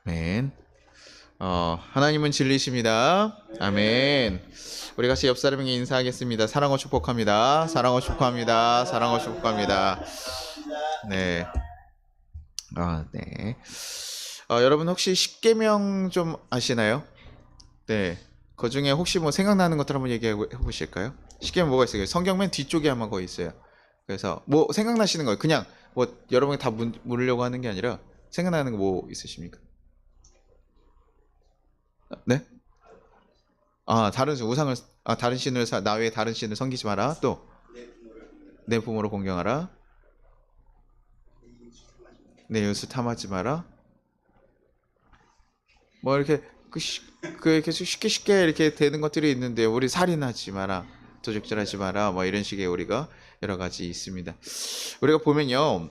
아멘. 하나님은 진리십니다. 아멘. 우리 같이 옆 사람에게 인사하겠습니다. 사랑과 축복합니다. 사랑과 축복합니다. 사랑과 축복합니다. 네. 네. 여러분 혹시 십계명 좀 아시나요? 네. 그 중에 혹시 뭐 생각나는 것들 한번 얘기해 보실까요? 십계명 뭐가 있어요? 성경 맨 뒤쪽에 아마 거의 있어요. 그래서 뭐 생각나시는 거예요. 그냥 뭐 여러분이 다 물으려고 하는 게 아니라 생각나는 거 뭐 있으십니까? 네? 다른 신을 나 외에 다른 신을 섬기지 마라. 또 내 부모를 공경하라. 내 이웃을 탐하지 마라. 뭐 이렇게 이렇게 쉽게 이렇게 되는 것들이 있는데 우리 살인하지 마라. 도적질하지 마라. 뭐 이런 식의 우리가 여러 가지 있습니다. 우리가 보면요.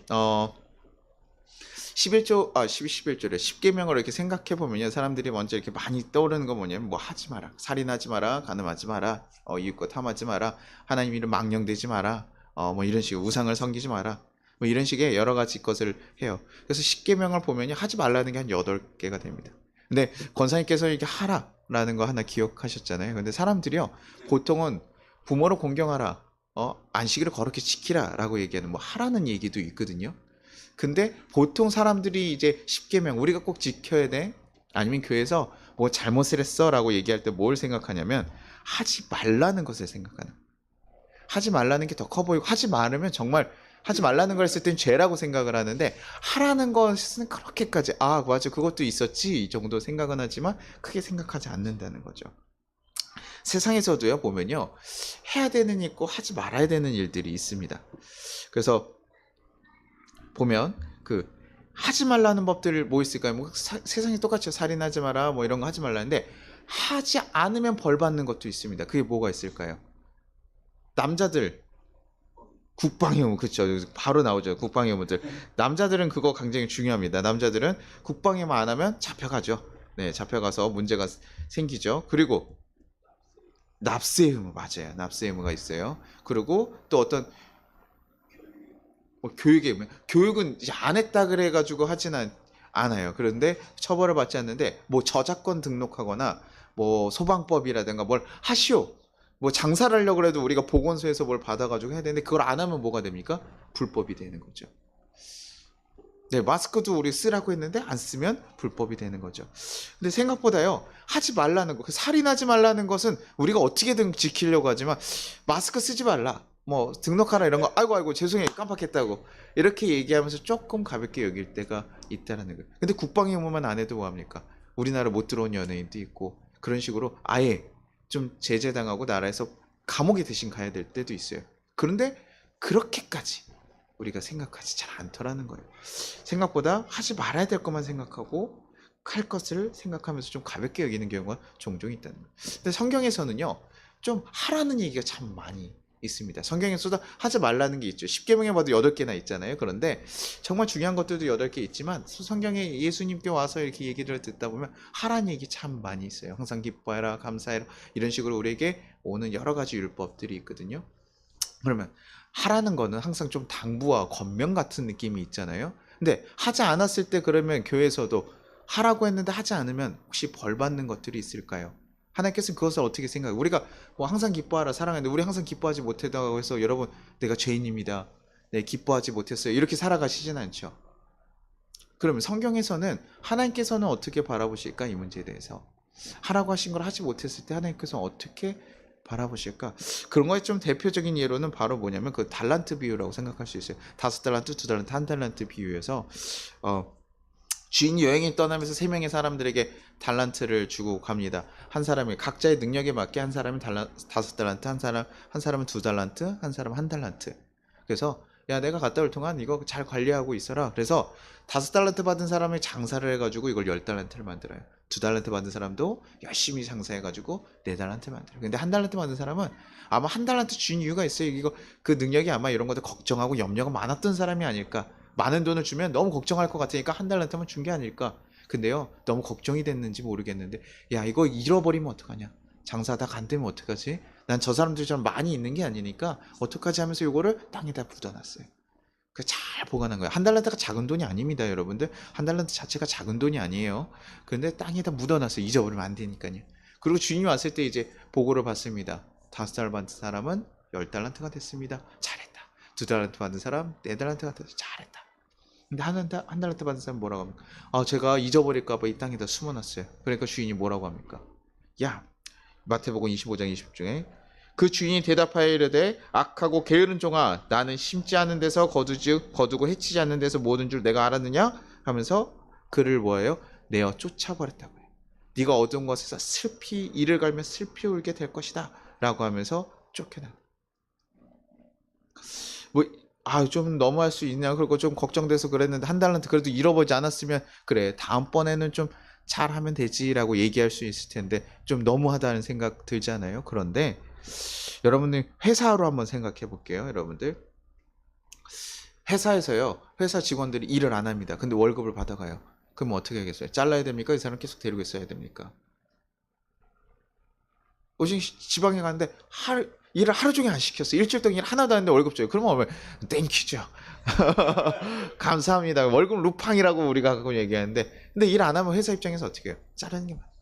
11절에 10계명을 이렇게 생각해 보면요. 사람들이 먼저 이렇게 많이 떠오르는 건 뭐냐면 뭐 하지 마라. 살인하지 마라. 간음하지 마라. 이웃과 탐하지 마라. 하나님 이름 망령되지 마라. 뭐 이런 식으로 우상을 섬기지 마라. 뭐 이런 식의 여러 가지 것을 해요. 그래서 10계명을 보면요. 하지 말라는 게 한 8개가 됩니다. 근데 권사님께서 이렇게 하라라는 거 하나 기억하셨잖아요. 근데 사람들이요. 보통은 부모를 공경하라. 안식일을 거룩히 지키라라고 얘기하는 뭐 하라는 얘기도 있거든요. 근데 보통 사람들이 이제 10계명 우리가 꼭 지켜야 돼. 아니면 교회에서 뭐 잘못을 했어라고 얘기할 때 뭘 생각하냐면 하지 말라는 것을 생각하는. 하지 말라는 게 더 커 보이고 하지 말으면 정말 하지 말라는 걸 했을 땐 죄라고 생각을 하는데 하라는 것은 그렇게까지 맞아 그것도 있었지 이 정도 생각은 하지만 크게 생각하지 않는다는 거죠. 세상에서도요 보면요 해야 되는 일 있고 하지 말아야 되는 일들이 있습니다. 그래서 보면 하지 말라는 법들 뭐 있을까요? 뭐 세상이 똑같죠. 살인하지 마라 뭐 이런 거 하지 말라는데 하지 않으면 벌 받는 것도 있습니다. 그게 뭐가 있을까요? 남자들 국방의무 그쵸 바로 나오죠. 국방의무들 남자들은 그거 굉장히 중요합니다. 남자들은 국방의무 안 하면 잡혀가죠. 네 잡혀가서 문제가 생기죠. 그리고 납세 의무 맞아요. 납세 의무가 있어요. 그리고 또 어떤 교육은 이제 안 했다 그래가지고 하지는 않아요. 그런데 처벌을 받지 않는데 뭐 저작권 등록하거나 뭐 소방법이라든가 뭘 하시오. 뭐 장사를 하려고 해도 우리가 보건소에서 뭘 받아가지고 해야 되는데 그걸 안 하면 뭐가 됩니까? 불법이 되는 거죠. 네, 마스크도 우리 쓰라고 했는데 안 쓰면 불법이 되는 거죠. 근데 생각보다요, 하지 말라는 거, 살인하지 말라는 것은 우리가 어떻게든 지키려고 하지만 마스크 쓰지 말라, 뭐 등록하라 이런 거, 아이고 죄송해요 깜빡했다고 이렇게 얘기하면서 조금 가볍게 여길 때가 있다라는 거예요. 근데 국방의무만 안 해도 뭐합니까? 우리나라 못 들어온 연예인도 있고 그런 식으로 아예 좀 제재당하고 나라에서 감옥에 대신 가야 될 때도 있어요. 그런데 그렇게까지 우리가 생각하지 잘 않더라는 거예요. 생각보다 하지 말아야 될 것만 생각하고 할 것을 생각하면서 좀 가볍게 여기는 경우가 종종 있다는 거예요. 근데 성경에서는요, 좀 하라는 얘기가 참 많이 있습니다. 성경에서도 하지 말라는 게 있죠. 10계명에 봐도 8개나 있잖아요. 그런데 정말 중요한 것들도 8개 있지만 성경에 예수님께 와서 이렇게 얘기를 듣다 보면 하라는 얘기 참 많이 있어요. 항상 기뻐해라, 감사해라 이런 식으로 우리에게 오는 여러 가지 율법들이 있거든요. 그러면 하라는 거는 항상 좀 당부와 권면 같은 느낌이 있잖아요. 근데 하지 않았을 때 그러면 교회에서도 하라고 했는데 하지 않으면 혹시 벌 받는 것들이 있을까요? 하나님께서는 그것을 어떻게 생각해요? 우리가 뭐 항상 기뻐하라 사랑하는데 우리 항상 기뻐하지 못했다고 해서 여러분 내가 죄인입니다. 네, 기뻐하지 못했어요. 이렇게 살아가시진 않죠. 그러면 성경에서는 하나님께서는 어떻게 바라보실까? 이 문제에 대해서. 하라고 하신 걸 하지 못했을 때 하나님께서는 어떻게 바라보실까? 그런 거에 좀 대표적인 예로는 바로 뭐냐면 그 달란트 비유라고 생각할 수 있어요. 5달란트, 2달란트, 1달란트 비유에서 주인이 여행을 떠나면서 3명의 사람들에게 달란트를 주고 갑니다. 한 사람이 각자의 능력에 맞게 한 사람이 5달란트, 한 사람은 2달란트, 한 사람은 1달란트. 그래서 야 내가 갔다 올 동안 이거 잘 관리하고 있어라. 그래서 5달란트 받은 사람이 장사를 해가지고 이걸 10달란트를 만들어요. 2달란트 받은 사람도 열심히 장사해가지고 4달란트 만들어요. 근데 1달란트 받은 사람은 아마 1달란트 준 이유가 있어요. 이거 그 능력이 아마 이런 것들 걱정하고 염려가 많았던 사람이 아닐까. 많은 돈을 주면 너무 걱정할 것 같으니까 1달란트만 준 게 아닐까. 근데요 너무 걱정이 됐는지 모르겠는데 야 이거 잃어버리면 어떡하냐. 장사하다 간다면 어떡하지? 난 저 사람들처럼 많이 있는 게 아니니까 어떡하지 하면서 요거를 땅에다 묻어놨어요. 그 잘 보관한 거예요. 한 달란트가 작은 돈이 아닙니다, 여러분들. 한 달란트 자체가 작은 돈이 아니에요. 근데 땅에다 묻어놨어요. 잊어버리면 안 되니까요. 그리고 주인이 왔을 때 이제 보고를 받습니다. 5달란트 받은 사람은 10달란트가 됐습니다. 잘했다. 2달란트 받은 사람 4달란트가 됐어. 잘했다. 근데 한 달란트 받은 사람 뭐라고 합니까? 제가 잊어버릴까봐 이 땅에다 숨어놨어요. 그러니까 주인이 뭐라고 합니까? 야, 마태복음 25장 20 중에 그 주인이 대답하여 이르되 악하고 게으른 종아, 나는 심지 않은 데서 거두고 해치지 않는 데서 모든 줄 내가 알았느냐 하면서 그를 뭐예요? 내어 쫓아버렸다고요. 네가 얻은 것에서 슬피 이를 갈며 슬피 울게 될 것이다 라고 하면서 쫓겨나. 좀 너무할 수 있냐, 그리고 좀 걱정돼서 그랬는데 한 달란트 그래도 잃어버리지 않았으면 그래 다음번에는 좀 잘하면 되지라고 얘기할 수 있을 텐데 좀 너무하다는 생각 들잖아요. 그런데 여러분들 회사로 한번 생각해 볼게요. 여러분들 회사에서요, 회사 직원들이 일을 안 합니다. 근데 월급을 받아가요. 그럼 어떻게 하겠어요? 잘라야 됩니까? 이 사람 계속 데리고 있어야 됩니까? 지방에 가는데 일을 하루 종일 안 시켰어. 일주일 동안 일 하나도 안 했는데 월급 줘요. 그러면 땡큐죠. 감사합니다. 월급 루팡이라고 우리가 가끔 얘기하는데, 근데 일 안 하면 회사 입장에서 어떻게 해요? 자르는 게 맞아요.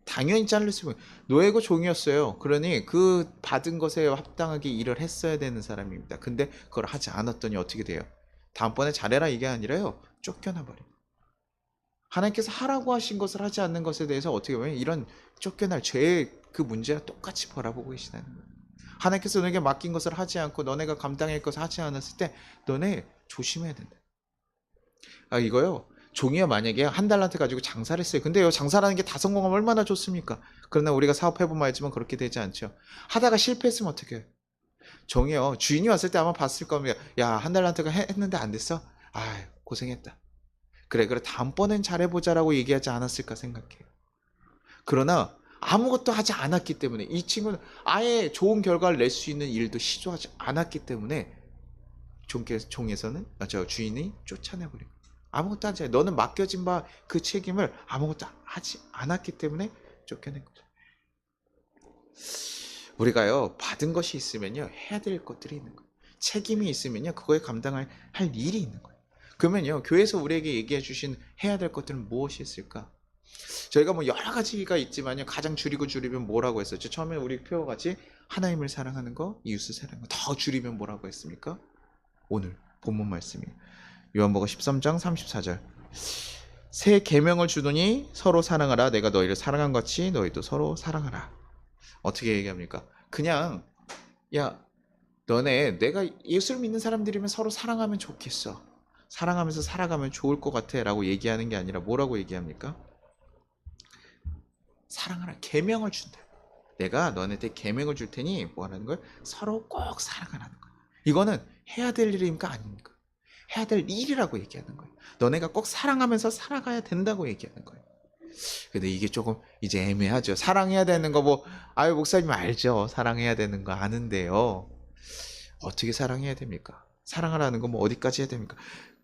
당연히 자를 수는. 노예고 종이었어요. 그러니 그 받은 것에 합당하게 일을 했어야 되는 사람입니다. 근데 그걸 하지 않았더니 어떻게 돼요? 다음번에 잘해라 이게 아니라요, 쫓겨나 버려요. 하나님께서 하라고 하신 것을 하지 않는 것에 대해서 어떻게 보면 이런 쫓겨날 죄의 그 문제와 똑같이 바라보고 계시다는 거예요. 하나님께서 너에게 맡긴 것을 하지 않고 너네가 감당할 것을 하지 않았을 때 너네 조심해야 된다. 이거요, 종이가 만약에 한 달란트 가지고 장사를 했어요. 근데요, 장사라는 게 다 성공하면 얼마나 좋습니까? 그러나 우리가 사업해보면 알지만 그렇게 되지 않죠. 하다가 실패했으면 어떻게 해요? 종이요, 주인이 왔을 때 아마 봤을 겁니다. 야, 한 달란트가 했는데 안 됐어? 고생했다. 그래 다음번엔 잘해보자라고 얘기하지 않았을까 생각해요. 그러나 아무것도 하지 않았기 때문에 이 친구는 아예 좋은 결과를 낼 수 있는 일도 시도하지 않았기 때문에 종에서는 주인이 쫓아내버린 거예요. 아무것도 하지 않아. 너는 맡겨진 바 그 책임을 아무것도 하지 않았기 때문에 쫓겨낸 거죠. 우리가요, 받은 것이 있으면요, 해야 될 것들이 있는 거예요. 책임이 있으면요, 그거에 감당할 일이 있는 거예요. 그러면요, 교회에서 우리에게 얘기해 주신 해야 될 것들은 무엇이 있을까? 저희가 뭐 여러 가지가 있지만요, 가장 줄이면 뭐라고 했었죠? 처음에 우리 표어같이 하나님을 사랑하는 거, 이웃을 사랑하는 거. 더 줄이면 뭐라고 했습니까? 오늘 본문 말씀이 요한복음 13장 34절. 새 계명을 주더니 서로 사랑하라. 내가 너희를 사랑한 같이 너희도 서로 사랑하라. 어떻게 얘기합니까? 그냥 야, 너네 내가 예수를 믿는 사람들이면 서로 사랑하면 좋겠어. 사랑하면서 살아가면 좋을 것 같아 라고 얘기하는 게 아니라 뭐라고 얘기합니까? 사랑하라. 계명을 준다. 내가 너네한테 계명을 줄 테니 뭐라는 걸? 서로 꼭 사랑하라는 거야. 이거는 해야 될 일입니까? 아닙니까? 해야 될 일이라고 얘기하는 거예요. 너네가 꼭 사랑하면서 살아가야 된다고 얘기하는 거예요. 근데 이게 조금 이제 애매하죠. 사랑해야 되는 거 목사님 알죠. 사랑해야 되는 거 아는데요. 어떻게 사랑해야 됩니까? 사랑하라는 거 어디까지 해야 됩니까?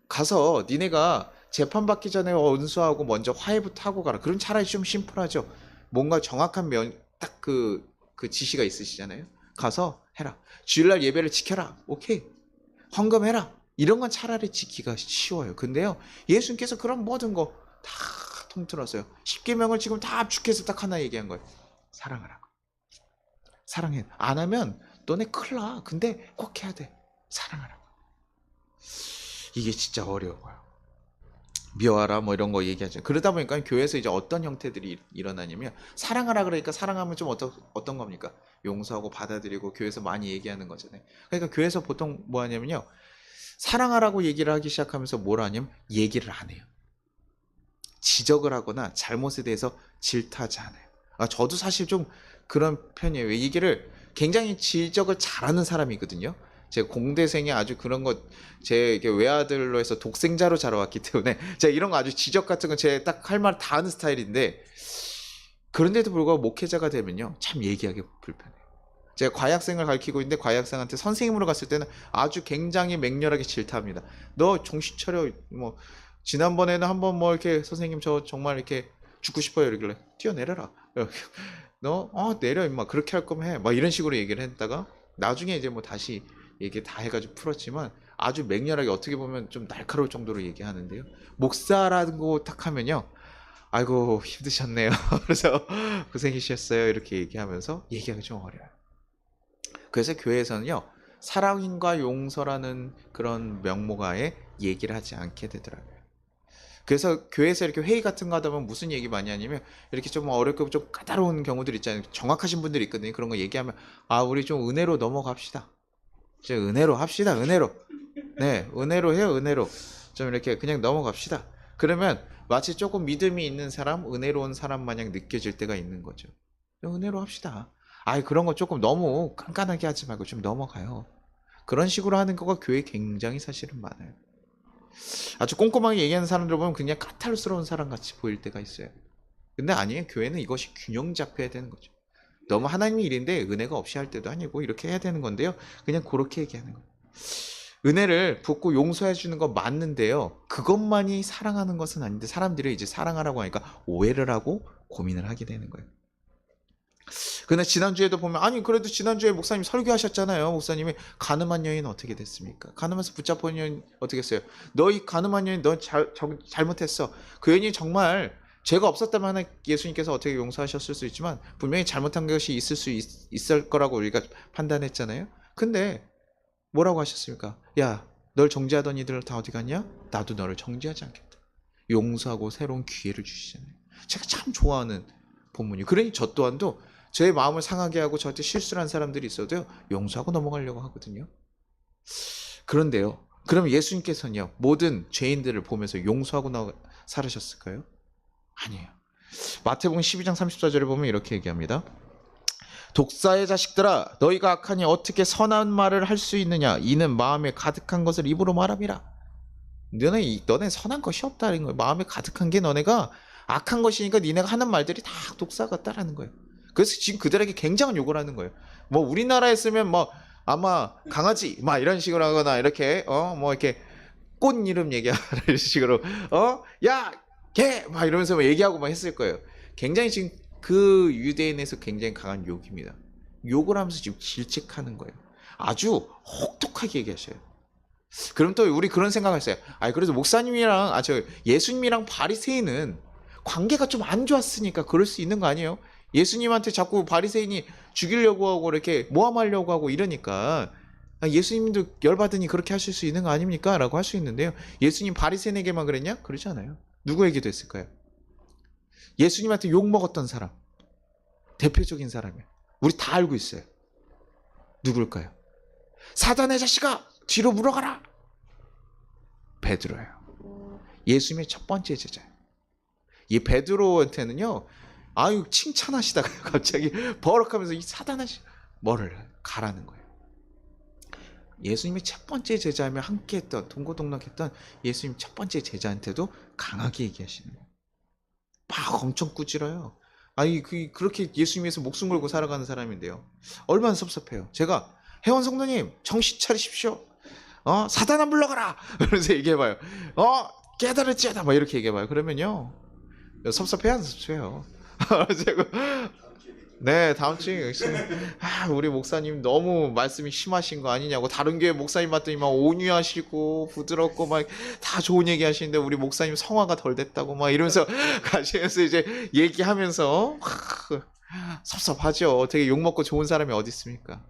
가서 니네가 재판받기 전에 원수하고 먼저 화해부터 하고 가라. 그럼 차라리 좀 심플하죠. 뭔가 정확한 딱 그 지시가 있으시잖아요. 가서 해라. 주일날 예배를 지켜라. 오케이. 헌금해라. 이런 건 차라리 지키기가 쉬워요. 근데요, 예수님께서 그런 모든 거 다 통틀었어요. 10계명을 지금 다 압축해서 딱 하나 얘기한 거예요. 사랑하라. 사랑해. 안 하면 너네 큰일 나. 근데 꼭 해야 돼. 사랑하라. 이게 진짜 어려워요. 미워하라 이런 거 얘기하죠. 그러다 보니까 교회에서 이제 어떤 형태들이 일어나냐면, 사랑하라 그러니까 사랑하면 좀 어떤 겁니까? 용서하고 받아들이고 교회에서 많이 얘기하는 거잖아요. 그러니까 교회에서 보통 뭐 하냐면요, 사랑하라고 얘기를 하기 시작하면서 뭘 하냐면 얘기를 안 해요. 지적을 하거나 잘못에 대해서 질타하지 않아요. 저도 사실 좀 그런 편이에요. 얘기를 굉장히 지적을 잘하는 사람이거든요. 제가 공대생이 아주 그런 거, 제 외아들로 해서 독생자로 자라왔기 때문에 제가 이런 거 아주 지적 같은 거 제 딱 할 말 다 하는 스타일인데, 그런데도 불구하고 목회자가 되면요, 참 얘기하기 불편해요. 제가 과외학생을 가르치고 있는데 과외학생한테 선생님으로 갔을 때는 아주 굉장히 맹렬하게 질타합니다. 너 정신 차려. 지난번에는 한번 이렇게 선생님 저 정말 이렇게 죽고 싶어요 이러길래 뛰어내려라. 너 내려 임마. 그렇게 할 거면 해. 이런 식으로 얘기를 했다가 나중에 이제 다시 얘기 다 해가지고 풀었지만 아주 맹렬하게 어떻게 보면 좀 날카로울 정도로 얘기하는데요. 목사라고 딱 하면요. 아이고 힘드셨네요. 그래서 고생이셨어요. 이렇게 얘기하면서 얘기하기 좀 어려워요. 그래서 교회에서는요. 사랑과 용서라는 그런 명목하에 얘기를 하지 않게 되더라고요. 그래서 교회에서 이렇게 회의 같은 거 하다 보면 무슨 얘기 많이 하냐면 이렇게 좀 어렵고 좀 까다로운 경우들 있잖아요. 정확하신 분들이 있거든요. 그런 거 얘기하면 우리 좀 은혜로 넘어갑시다. 이제 은혜로 합시다. 은혜로. 네, 은혜로 해요. 은혜로. 좀 이렇게 그냥 넘어갑시다. 그러면 마치 조금 믿음이 있는 사람, 은혜로운 사람 마냥 느껴질 때가 있는 거죠. 은혜로 합시다. 그런 거 조금 너무 깐깐하게 하지 말고 좀 넘어가요. 그런 식으로 하는 거가 교회에 굉장히 사실은 많아요. 아주 꼼꼼하게 얘기하는 사람들 보면 그냥 까탈스러운 사람 같이 보일 때가 있어요. 근데 아니에요. 교회는 이것이 균형 잡혀야 되는 거죠. 너무 하나님의 일인데 은혜가 없이 할 때도 아니고 이렇게 해야 되는 건데요. 그냥 그렇게 얘기하는 거예요. 은혜를 붓고 용서해 주는 거 맞는데요. 그것만이 사랑하는 것은 아닌데 사람들이 이제 사랑하라고 하니까 오해를 하고 고민을 하게 되는 거예요. 근데 지난주에도 보면 그래도 지난주에 목사님 설교하셨잖아요. 목사님이 가늠한 여인 어떻게 됐습니까? 가늠해서 붙잡은 여인 어떻게 했어요? 너희 가늠한 여인 너 잘못했어. 그 여인이 정말 죄가 없었다면 예수님께서 어떻게 용서하셨을 수 있지만 분명히 잘못한 것이 있을 거라고 우리가 판단했잖아요. 근데 뭐라고 하셨습니까? 야, 널 정죄하던 이들 다 어디 갔냐? 나도 너를 정죄하지 않겠다. 용서하고 새로운 기회를 주시잖아요. 제가 참 좋아하는 본문이에요. 그러니 저 또한도 제 마음을 상하게 하고 저한테 실수를 한 사람들이 있어도요. 용서하고 넘어가려고 하거든요. 그런데요. 그럼 예수님께서는요. 모든 죄인들을 보면서 용서하고 살으셨을까요? 아니에요. 마태복음 12장 34절에 보면 이렇게 얘기합니다. 독사의 자식들아 너희가 악하니 어떻게 선한 말을 할 수 있느냐 이는 마음에 가득한 것을 입으로 말함이라. 너네 선한 것이 없다는 거예요. 마음에 가득한 게 너네가 악한 것이니까 니네가 하는 말들이 다 독사 같다라는 거예요. 그래서 지금 그들에게 굉장한 욕을 하는 거예요. 뭐 우리나라였으면 아마 강아지 막 이런 식으로 하거나 이렇게 이렇게 꽃 이름 얘기하는 이런 식으로 야 개 막 이러면서 얘기하고 막 했을 거예요. 굉장히 지금 그 유대인에서 굉장히 강한 욕입니다. 욕을 하면서 지금 질책하는 거예요. 아주 혹독하게 얘기하셔요. 그럼 또 우리 그런 생각을 했어요. 그래도 목사님이랑 예수님이랑 바리새인은 관계가 좀 안 좋았으니까 그럴 수 있는 거 아니에요? 예수님한테 자꾸 바리새인이 죽이려고 하고 이렇게 모함하려고 하고 이러니까 예수님도 열받으니 그렇게 하실 수 있는 거 아닙니까? 라고 할 수 있는데요. 예수님 바리새인에게만 그랬냐? 그러지 않아요. 누구에게도 했을까요? 예수님한테 욕먹었던 사람, 대표적인 사람이에요. 우리 다 알고 있어요. 누굴까요? 사단의 자식아 뒤로 물러가라. 베드로예요. 예수님의 첫 번째 제자예요. 이 베드로한테는요. 칭찬하시다가 갑자기 버럭하면서 이 사단의 뭐를 가라는 거예요. 예수님의 첫 번째 제자며 함께했던 동고동락했던 예수님 첫 번째 제자한테도 강하게 얘기하시는 거예요. 막 엄청 꾸짖어요. 그렇게 예수님 위해서 목숨 걸고 살아가는 사람인데요. 얼마나 섭섭해요. 제가 혜원 성도님 정신 차리십시오. 사단 안 불러가라. 그러면서 얘기해봐요. 깨달을지어다. 막 이렇게 얘기해봐요. 그러면요. 섭섭해요 안 섭섭해요? 네, 다음 주에 우리 목사님 너무 말씀이 심하신 거 아니냐고. 다른 교회 목사님 봤더니 막 온유하시고 부드럽고 막 다 좋은 얘기 하시는데 우리 목사님 성화가 덜 됐다고 막 이러면서 가시면서 이제 얘기하면서 섭섭하죠. 되게 욕먹고 좋은 사람이 어디 있습니까?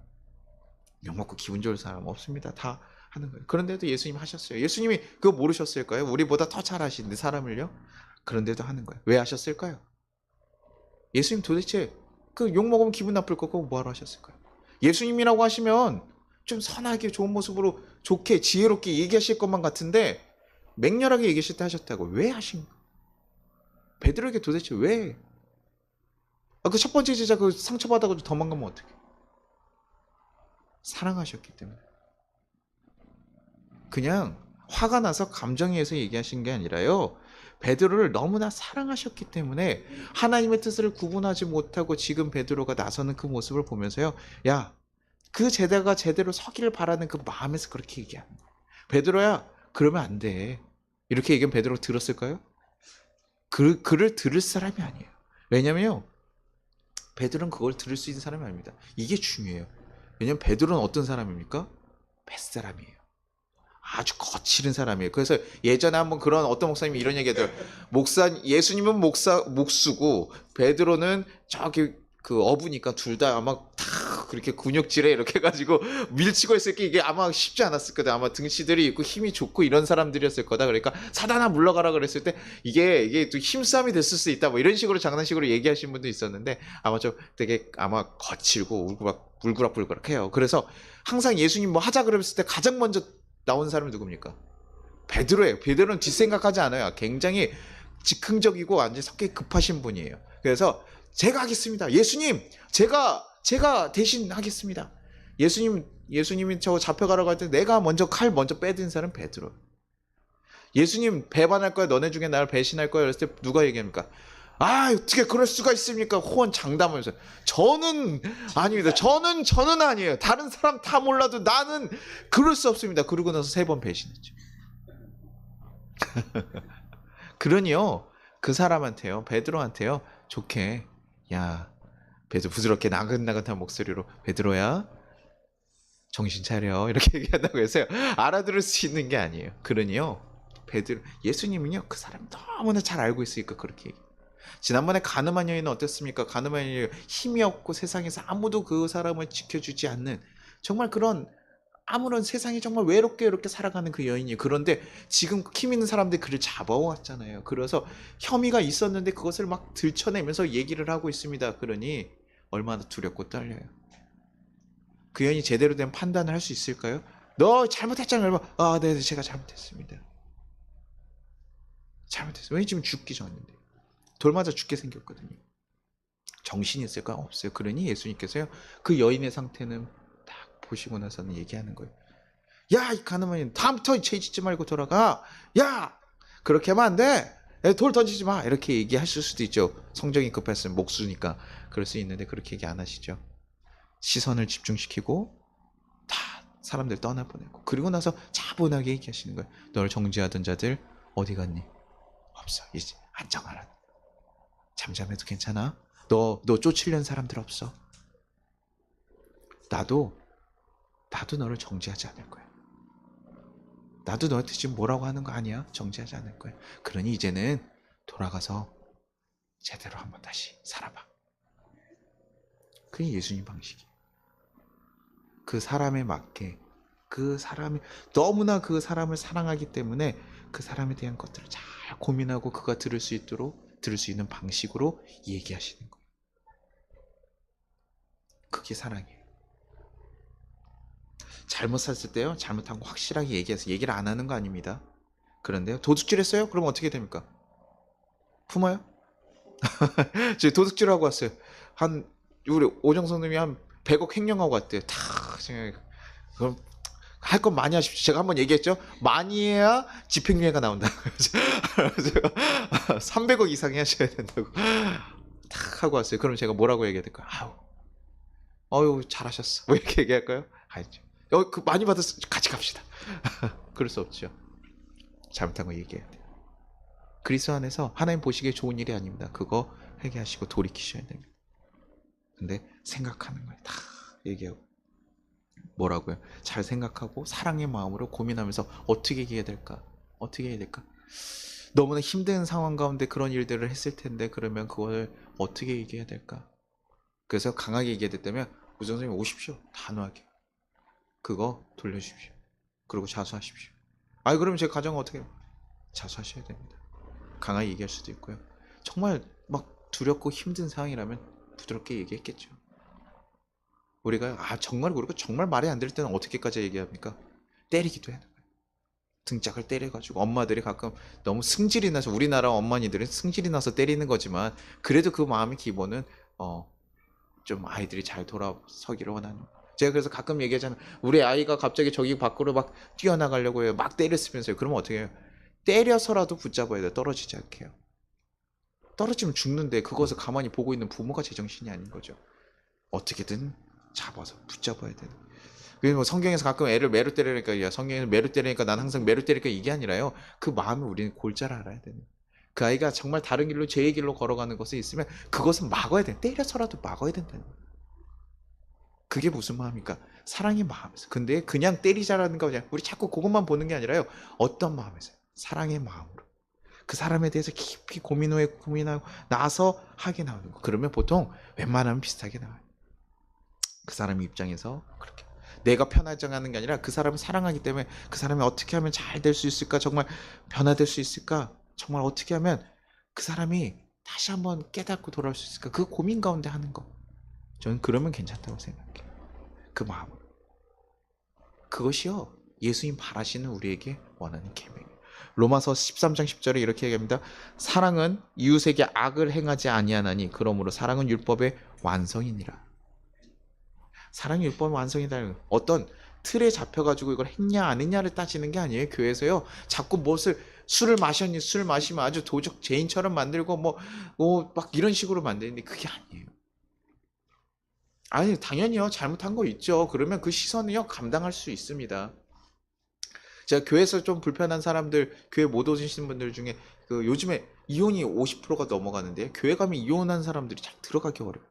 욕먹고 기분 좋을 사람 없습니다. 다 하는 거예요. 그런데도 예수님 하셨어요. 예수님이 그거 모르셨을까요? 우리보다 더 잘하시는데 사람을요? 그런데도 하는 거예요. 왜 하셨을까요? 예수님 도대체 그 욕먹으면 기분 나쁠 거고 뭐하러 하셨을까요? 예수님이라고 하시면 좀 선하게 좋은 모습으로 좋게 지혜롭게 얘기하실 것만 같은데 맹렬하게 얘기하실 때 하셨다고. 왜 하신 거예요? 베드로에게 도대체 왜? 그 첫 번째 제자 그 상처받아가지고 도망가면 어떡해? 사랑하셨기 때문에. 그냥 화가 나서 감정에서 얘기하신 게 아니라요. 베드로를 너무나 사랑하셨기 때문에 하나님의 뜻을 구분하지 못하고 지금 베드로가 나서는 그 모습을 보면서요. 야, 그 제자가 제대로 서기를 바라는 그 마음에서 그렇게 얘기하는 거예요. 베드로야, 그러면 안 돼. 이렇게 얘기하면 베드로 들었을까요? 그를 들을 사람이 아니에요. 왜냐면요. 베드로는 그걸 들을 수 있는 사람이 아닙니다. 이게 중요해요. 왜냐면 베드로는 어떤 사람입니까? 뱃사람이에요. 아주 거칠은 사람이에요. 그래서 예전에 한번 그런 어떤 목사님이 이런 얘기 하더라고요. 예수님은 목수고 베드로는 저기 그 어부니까 둘 다 아마 다 그렇게 근육질에 이렇게 해가지고 밀치고 있을 게 이게 아마 쉽지 않았을 거다. 아마 등치들이 있고 힘이 좋고 이런 사람들이었을 거다. 그러니까 사단아 물러가라 그랬을 때 이게 또 힘싸움이 됐을 수 있다. 뭐 이런 식으로 장난식으로 얘기하신 분도 있었는데 아마 좀 되게 아마 거칠고 울그락불그락해요. 그래서 항상 예수님 뭐 하자 그랬을 때 가장 먼저 나온 사람이 누굽니까? 베드로예요. 베드로는 뒷생각하지 않아요. 굉장히 즉흥적이고 완전히 성격이 급하신 분이에요. 그래서 제가 하겠습니다. 예수님, 제가 대신 하겠습니다. 예수님이 저 잡혀가라고 할 때 내가 칼 먼저 빼든 사람은 베드로. 예수님 배반할 거야. 너네 중에 나를 배신할 거야. 그랬을 때 누가 얘기합니까? 아, 어떻게 그럴 수가 있습니까? 호언장담하면서 저는 아닙니다. 저는 아니에요. 다른 사람 다 몰라도 나는 그럴 수 없습니다. 그러고 나서 3번 배신했죠. 그러니요, 그 사람한테요, 베드로한테요, 좋게, 야, 베드로 부드럽게 나긋나긋한 목소리로, 베드로야, 정신 차려, 이렇게 얘기한다고 해서요, 알아들을 수 있는 게 아니에요. 그러니요, 예수님은요, 그 사람 너무나 잘 알고 있으니까 그렇게 얘기해요. 지난번에 가늠한 여인은 어땠습니까? 가늠한 여인은 힘이 없고 세상에서 아무도 그 사람을 지켜주지 않는 정말 그런 아무런 세상에 정말 외롭게 이렇게 살아가는 그 여인이. 그런데 지금 힘 있는 사람들이 그를 잡아왔잖아요. 그래서 혐의가 있었는데 그것을 막 들춰내면서 얘기를 하고 있습니다. 그러니 얼마나 두렵고 떨려요. 그 여인이 제대로 된 판단을 할 수 있을까요? 너 잘못했잖아요. 아, 네, 제가 잘못했습니다. 잘못했어요. 왜 지금 죽기 전인데. 돌 맞아 죽게 생겼거든요. 정신이 있을까? 없어요. 그러니 예수님께서요, 그 여인의 상태는 딱 보시고 나서는 얘기하는 거예요. 야, 이 가늠한 여인, 다음부터 죄 짓지 말고 돌아가. 야, 그렇게 하면 안 돼. 돌 던지지 마. 이렇게 얘기하실 수도 있죠. 성정이 급했으면 목수니까 그럴 수 있는데 그렇게 얘기 안 하시죠. 시선을 집중시키고 다 사람들 떠나보내고, 그리고 나서 차분하게 얘기하시는 거예요. 너를 정죄하던 자들 어디 갔니? 없어. 이제 안정하라. 잠잠해도 괜찮아? 너 쫓으려는 사람들 없어. 나도 너를 정죄하지 않을 거야. 나도 너한테 지금 뭐라고 하는 거 아니야? 정죄하지 않을 거야. 그러니 이제는 돌아가서 제대로 한번 다시 살아봐. 그게 예수님 방식이에요. 그 사람에 맞게, 그 사람이 너무나 그 사람을 사랑하기 때문에 그 사람에 대한 것들을 잘 고민하고 그가 들을 수 있는 방식으로 얘기하시는 거예요. 그게 사랑이에요. 잘못 샀을 때요, 잘못한 거 확실하게 얘기해서 얘기를 안 하는 거 아닙니다. 그런데요, 도둑질 했어요? 그럼 어떻게 됩니까? 품어요? 저 도둑질하고 왔어요. 우리 오정 선생님이 한 100억 횡령하고 왔대요. 그럼 할 건 많이 하십시오. 제가 한번 얘기했죠. 많이 해야 집행유예가 나온다. 제가 300억 이상 하셔야 된다고 탁 하고 왔어요. 그럼 제가 뭐라고 얘기해야 될까요? 아유 잘하셨어. 뭐 이렇게 얘기할까요? 아니죠. 그 많이 받았어. 같이 갑시다. 그럴 수 없죠. 잘못한 거 얘기해야 돼요. 그리스도 안에서 하나님 보시기에 좋은 일이 아닙니다. 그거 회개하시고 돌이키셔야 됩니다. 근데 생각하는 거예요. 다 얘기하고. 뭐라고요? 잘 생각하고 사랑의 마음으로 고민하면서 어떻게 해야 될까? 어떻게 해야 될까? 너무나 힘든 상황 가운데 그런 일들을 했을 텐데 그러면 그걸 어떻게 얘기해야 될까? 그래서 강하게 얘기했다면 우정 선생님 오십시오. 단호하게. 그거 돌려주십시오. 그리고 자수하십시오. 그러면 제 가정은 어떻게 해요? 자수하셔야 됩니다. 강하게 얘기할 수도 있고요. 정말 막 두렵고 힘든 상황이라면 부드럽게 얘기했겠죠. 우리가 정말 그리고 정말 말이 안 될 때는 어떻게까지 얘기합니까? 때리기도 해요. 등짝을 때려가지고 엄마들이 가끔 너무 승질이 나서, 우리나라 어머니들은 승질이 나서 때리는 거지만 그래도 그 마음의 기본은 좀 아이들이 잘 돌아서기를 원하는. 제가 그래서 가끔 얘기하잖아요. 우리 아이가 갑자기 저기 밖으로 막 뛰어나가려고 해요. 막 때렸으면서요. 그러면 어떻게 해요? 때려서라도 붙잡아야 돼요. 떨어지지 않게 해요. 떨어지면 죽는데 그것을 가만히 보고 있는 부모가 제정신이 아닌 거죠. 어떻게든 잡아서 붙잡아야 되는. 뭐 성경에서 가끔 애를 매로 때리니까, 야 성경에서 매로 때리니까 난 항상 매로 때리니까 이게 아니라요. 그 마음을 우리는 골자를 알아야 되는. 그 아이가 정말 다른 길로 죄의 길로 걸어가는 것이 있으면 그것은 막아야 돼. 때려서라도 막아야 된다는. 그게 무슨 마음입니까? 사랑의 마음에서. 근데 그냥 때리자라는 거 그냥 우리 자꾸 그것만 보는 게 아니라요. 어떤 마음에서? 사랑의 마음으로. 그 사람에 대해서 깊이 고민하고 나서 하게 나오는 거. 그러면 보통 웬만하면 비슷하게 나와요. 그 사람 입장에서 그렇게. 내가 편하정하는 게 아니라 그 사람을 사랑하기 때문에 그 사람이 어떻게 하면 잘 될 수 있을까? 정말 변화될 수 있을까? 정말 어떻게 하면 그 사람이 다시 한번 깨닫고 돌아올 수 있을까? 그 고민 가운데 하는 거. 저는 그러면 괜찮다고 생각해요. 그 마음으로. 그것이요. 예수님 바라시는 우리에게 원하는 계명이에요. 로마서 13장 10절에 이렇게 얘기합니다. 사랑은 이웃에게 악을 행하지 아니하나니 그러므로 사랑은 율법의 완성이니라. 사랑이 율법의 완성이다. 어떤 틀에 잡혀가지고 이걸 했냐 안 했냐를 따지는 게 아니에요. 교회에서요. 자꾸 무엇을 술을 마셨니 술 마시면 아주 도적 죄인처럼 만들고 막 이런 식으로 만드는데 그게 아니에요. 아니 당연히요. 잘못한 거 있죠. 그러면 그 시선을요 감당할 수 있습니다. 제가 교회에서 좀 불편한 사람들, 교회 못 오시는 분들 중에 그 요즘에 이혼이 50%가 넘어가는데 교회 가면 이혼한 사람들이 잘 들어가기 어려워요.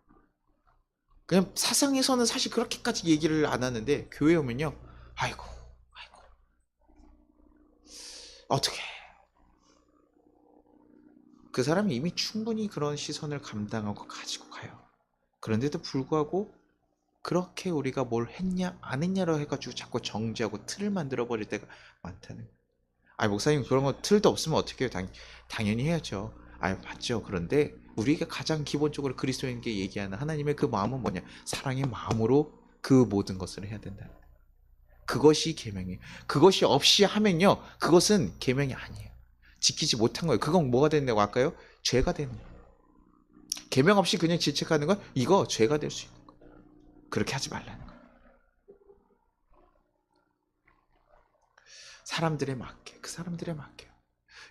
그냥 사상에서는 사실 그렇게까지 얘기를 안 하는데 교회 오면요. 아이고 어떻게 그 사람이 이미 충분히 그런 시선을 감당하고 가지고 가요. 그런데도 불구하고 그렇게 우리가 뭘 했냐 안 했냐로 해가지고 자꾸 정지하고 틀을 만들어 버릴 때가 많다는 거예요. 아니 목사님 그런 거 틀도 없으면 어떻게 해요? 당연히 해야죠. 아 맞죠. 그런데 우리가 가장 기본적으로 그리스도인께 얘기하는 하나님의 그 마음은 뭐냐? 사랑의 마음으로 그 모든 것을 해야 된다. 그것이 계명이에요. 그것이 없이 하면요. 그것은 계명이 아니에요. 지키지 못한 거예요. 그건 뭐가 된다고 할까요? 죄가 되는 거예요. 계명 없이 그냥 질책하는 건 이거 죄가 될 수 있는 거예요. 그렇게 하지 말라는 거예요. 사람들에 맞게 그 사람들에 맞게요.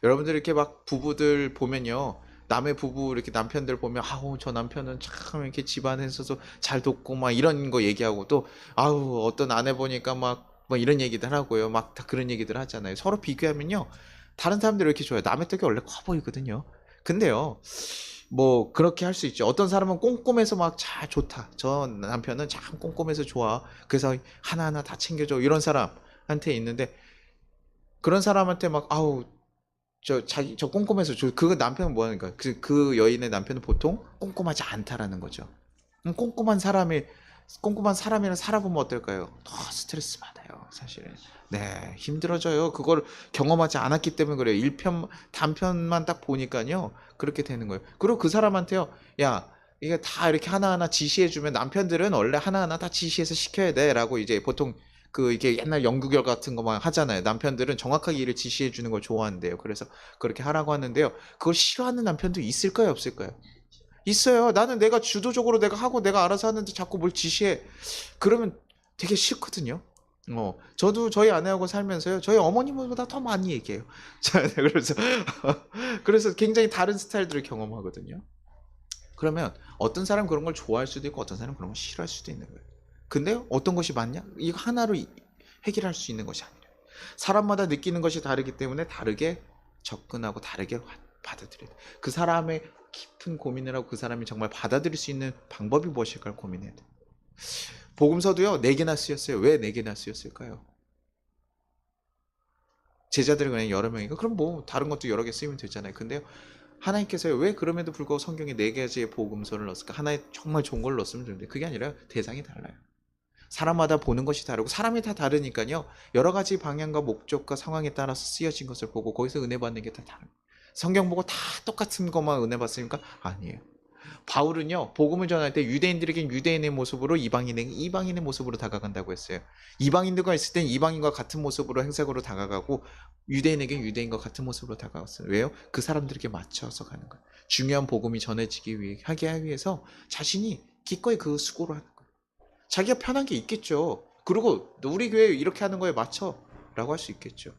여러분들 이렇게 막 부부들 보면요. 남의 부부 이렇게 남편들 보면 아우 저 남편은 참 이렇게 집안에서도 잘 돕고 막 이런 거 얘기하고 또 아우 어떤 아내 보니까 막 이런 얘기들 하고요. 막 다 그런 얘기들 하잖아요. 서로 비교하면요. 다른 사람들이 이렇게 좋아요. 남의 떡이 원래 커 보이거든요. 근데요. 뭐 그렇게 할 수 있죠. 어떤 사람은 꼼꼼해서 막 잘 좋다. 저 남편은 참 꼼꼼해서 좋아. 그래서 하나하나 다 챙겨줘. 이런 사람한테 있는데 그런 사람한테 막 아우 저 꼼꼼해서 그 남편은 뭐하니까 그 여인의 남편은 보통 꼼꼼하지 않다라는 거죠. 꼼꼼한 사람이랑 살아보면 어떨까요? 더 스트레스 받아요, 사실은. 네, 힘들어져요. 그걸 경험하지 않았기 때문에 그래요. 단편만 딱 보니까요, 그렇게 되는 거예요. 그리고 그 사람한테요, 야, 이게 다 이렇게 하나하나 지시해주면 남편들은 원래 하나하나 다 지시해서 시켜야 돼라고 이제 보통 이게 옛날 연구결 같은 거만 하잖아요. 남편들은 정확하게 일을 지시해 주는 걸 좋아한대요. 그래서 그렇게 하라고 하는데요. 그걸 싫어하는 남편도 있을까요, 없을까요? 있어요. 나는 내가 주도적으로 내가 하고 내가 알아서 하는데 자꾸 뭘 지시해. 그러면 되게 싫거든요. 저도 저희 아내하고 살면서요. 저희 어머님보다 더 많이 얘기해요. 자, 그래서 그래서 굉장히 다른 스타일들을 경험하거든요. 그러면 어떤 사람 그런 걸 좋아할 수도 있고 어떤 사람 그런 걸 싫어할 수도 있는 거예요. 근데 어떤 것이 맞냐? 이거 하나로 해결할 수 있는 것이 아니에요. 사람마다 느끼는 것이 다르기 때문에 다르게 접근하고 다르게 받아들여야 돼요. 그 사람의 깊은 고민을 하고 그 사람이 정말 받아들일 수 있는 방법이 무엇일까를 고민해야 돼요. 복음서도요, 4개나 쓰였어요. 왜 4개나 쓰였을까요? 제자들은 그냥 여러 명이니까 그럼 뭐 다른 것도 여러 개 쓰이면 되잖아요. 근데요, 하나님께서 왜 그럼에도 불구하고 성경에 4가지의 복음서를 넣었을까? 하나의 정말 좋은 걸 넣었으면 되는데 그게 아니라 대상이 달라요. 사람마다 보는 것이 다르고 사람이 다 다르니까요. 여러 가지 방향과 목적과 상황에 따라서 쓰여진 것을 보고 거기서 은혜 받는 게 다 다른. 성경 보고 다 똑같은 것만 은혜 받습니까? 아니에요. 바울은요, 복음을 전할 때 유대인들에겐 유대인의 모습으로 이방인에겐 이방인의 모습으로 다가간다고 했어요. 이방인들과 있을 땐 이방인과 같은 모습으로 행색으로 다가가고 유대인에겐 유대인과 같은 모습으로 다가갔어요. 왜요? 그 사람들에게 맞춰서 가는 거예요. 중요한 복음이 전해지기 위해 하기 위해서 자신이 기꺼이 그 수고를 하는 거예요. 자기가 편한 게 있겠죠. 그리고 우리 교회 이렇게 하는 거에 맞춰 라고 할 수 있겠죠.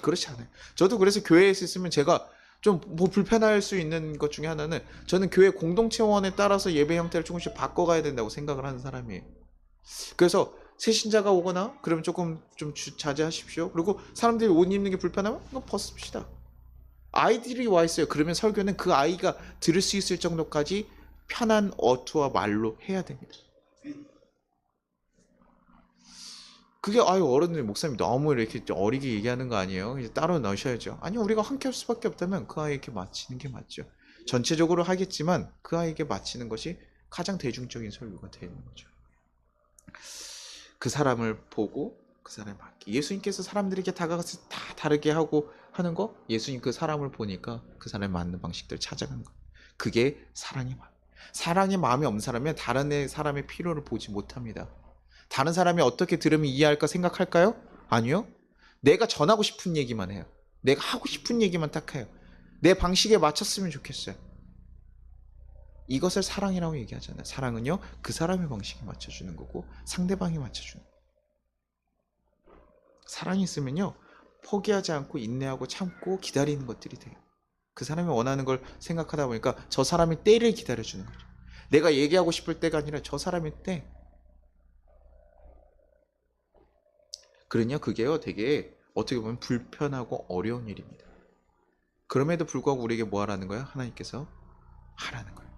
그렇지 않아요. 저도 그래서 교회에 있으면 제가 좀 뭐 불편할 수 있는 것 중에 하나는 저는 교회 공동체원에 따라서 예배 형태를 조금씩 바꿔가야 된다고 생각을 하는 사람이에요. 그래서 새 신자가 오거나 그러면 조금 좀 자제하십시오. 그리고 사람들이 옷 입는 게 불편하면 이거 벗읍시다. 아이들이 와 있어요. 그러면 설교는 그 아이가 들을 수 있을 정도까지 편한 어투와 말로 해야 됩니다. 그게 아유 어른들 목사님 너무 이렇게 어리게 얘기하는 거 아니에요? 이제 따로 넣으셔야죠. 아니요, 우리가 함께 할 수밖에 없다면 그 아이에게 맞히는 게 맞죠. 전체적으로 하겠지만 그 아이에게 맞히는 것이 가장 대중적인 설교가 되는 거죠. 그 사람을 보고 그 사람에 맞게. 예수님께서 사람들에게 다가가서 다 다르게 하고 하는 거, 예수님 그 사람을 보니까 그 사람에 맞는 방식들을 찾아간 거. 그게 사랑의 마음. 사랑의 마음이 없는 사람은 다른 사람의 필요를 보지 못합니다. 다른 사람이 어떻게 들으면 이해할까 생각할까요? 아니요. 내가 전하고 싶은 얘기만 해요. 내가 하고 싶은 얘기만 딱 해요. 내 방식에 맞췄으면 좋겠어요. 이것을 사랑이라고 얘기하잖아요. 사랑은요, 그 사람의 방식에 맞춰주는 거고 상대방이 맞춰주는 거예요. 사랑이 있으면요, 포기하지 않고 인내하고 참고 기다리는 것들이 돼요. 그 사람이 원하는 걸 생각하다 보니까 저 사람이 때를 기다려주는 거죠. 내가 얘기하고 싶을 때가 아니라 저 사람의 때. 그러냐, 그게요 되게 어떻게 보면 불편하고 어려운 일입니다. 그럼에도 불구하고 우리에게 뭐 하라는 거야? 하나님께서 하라는 거예요.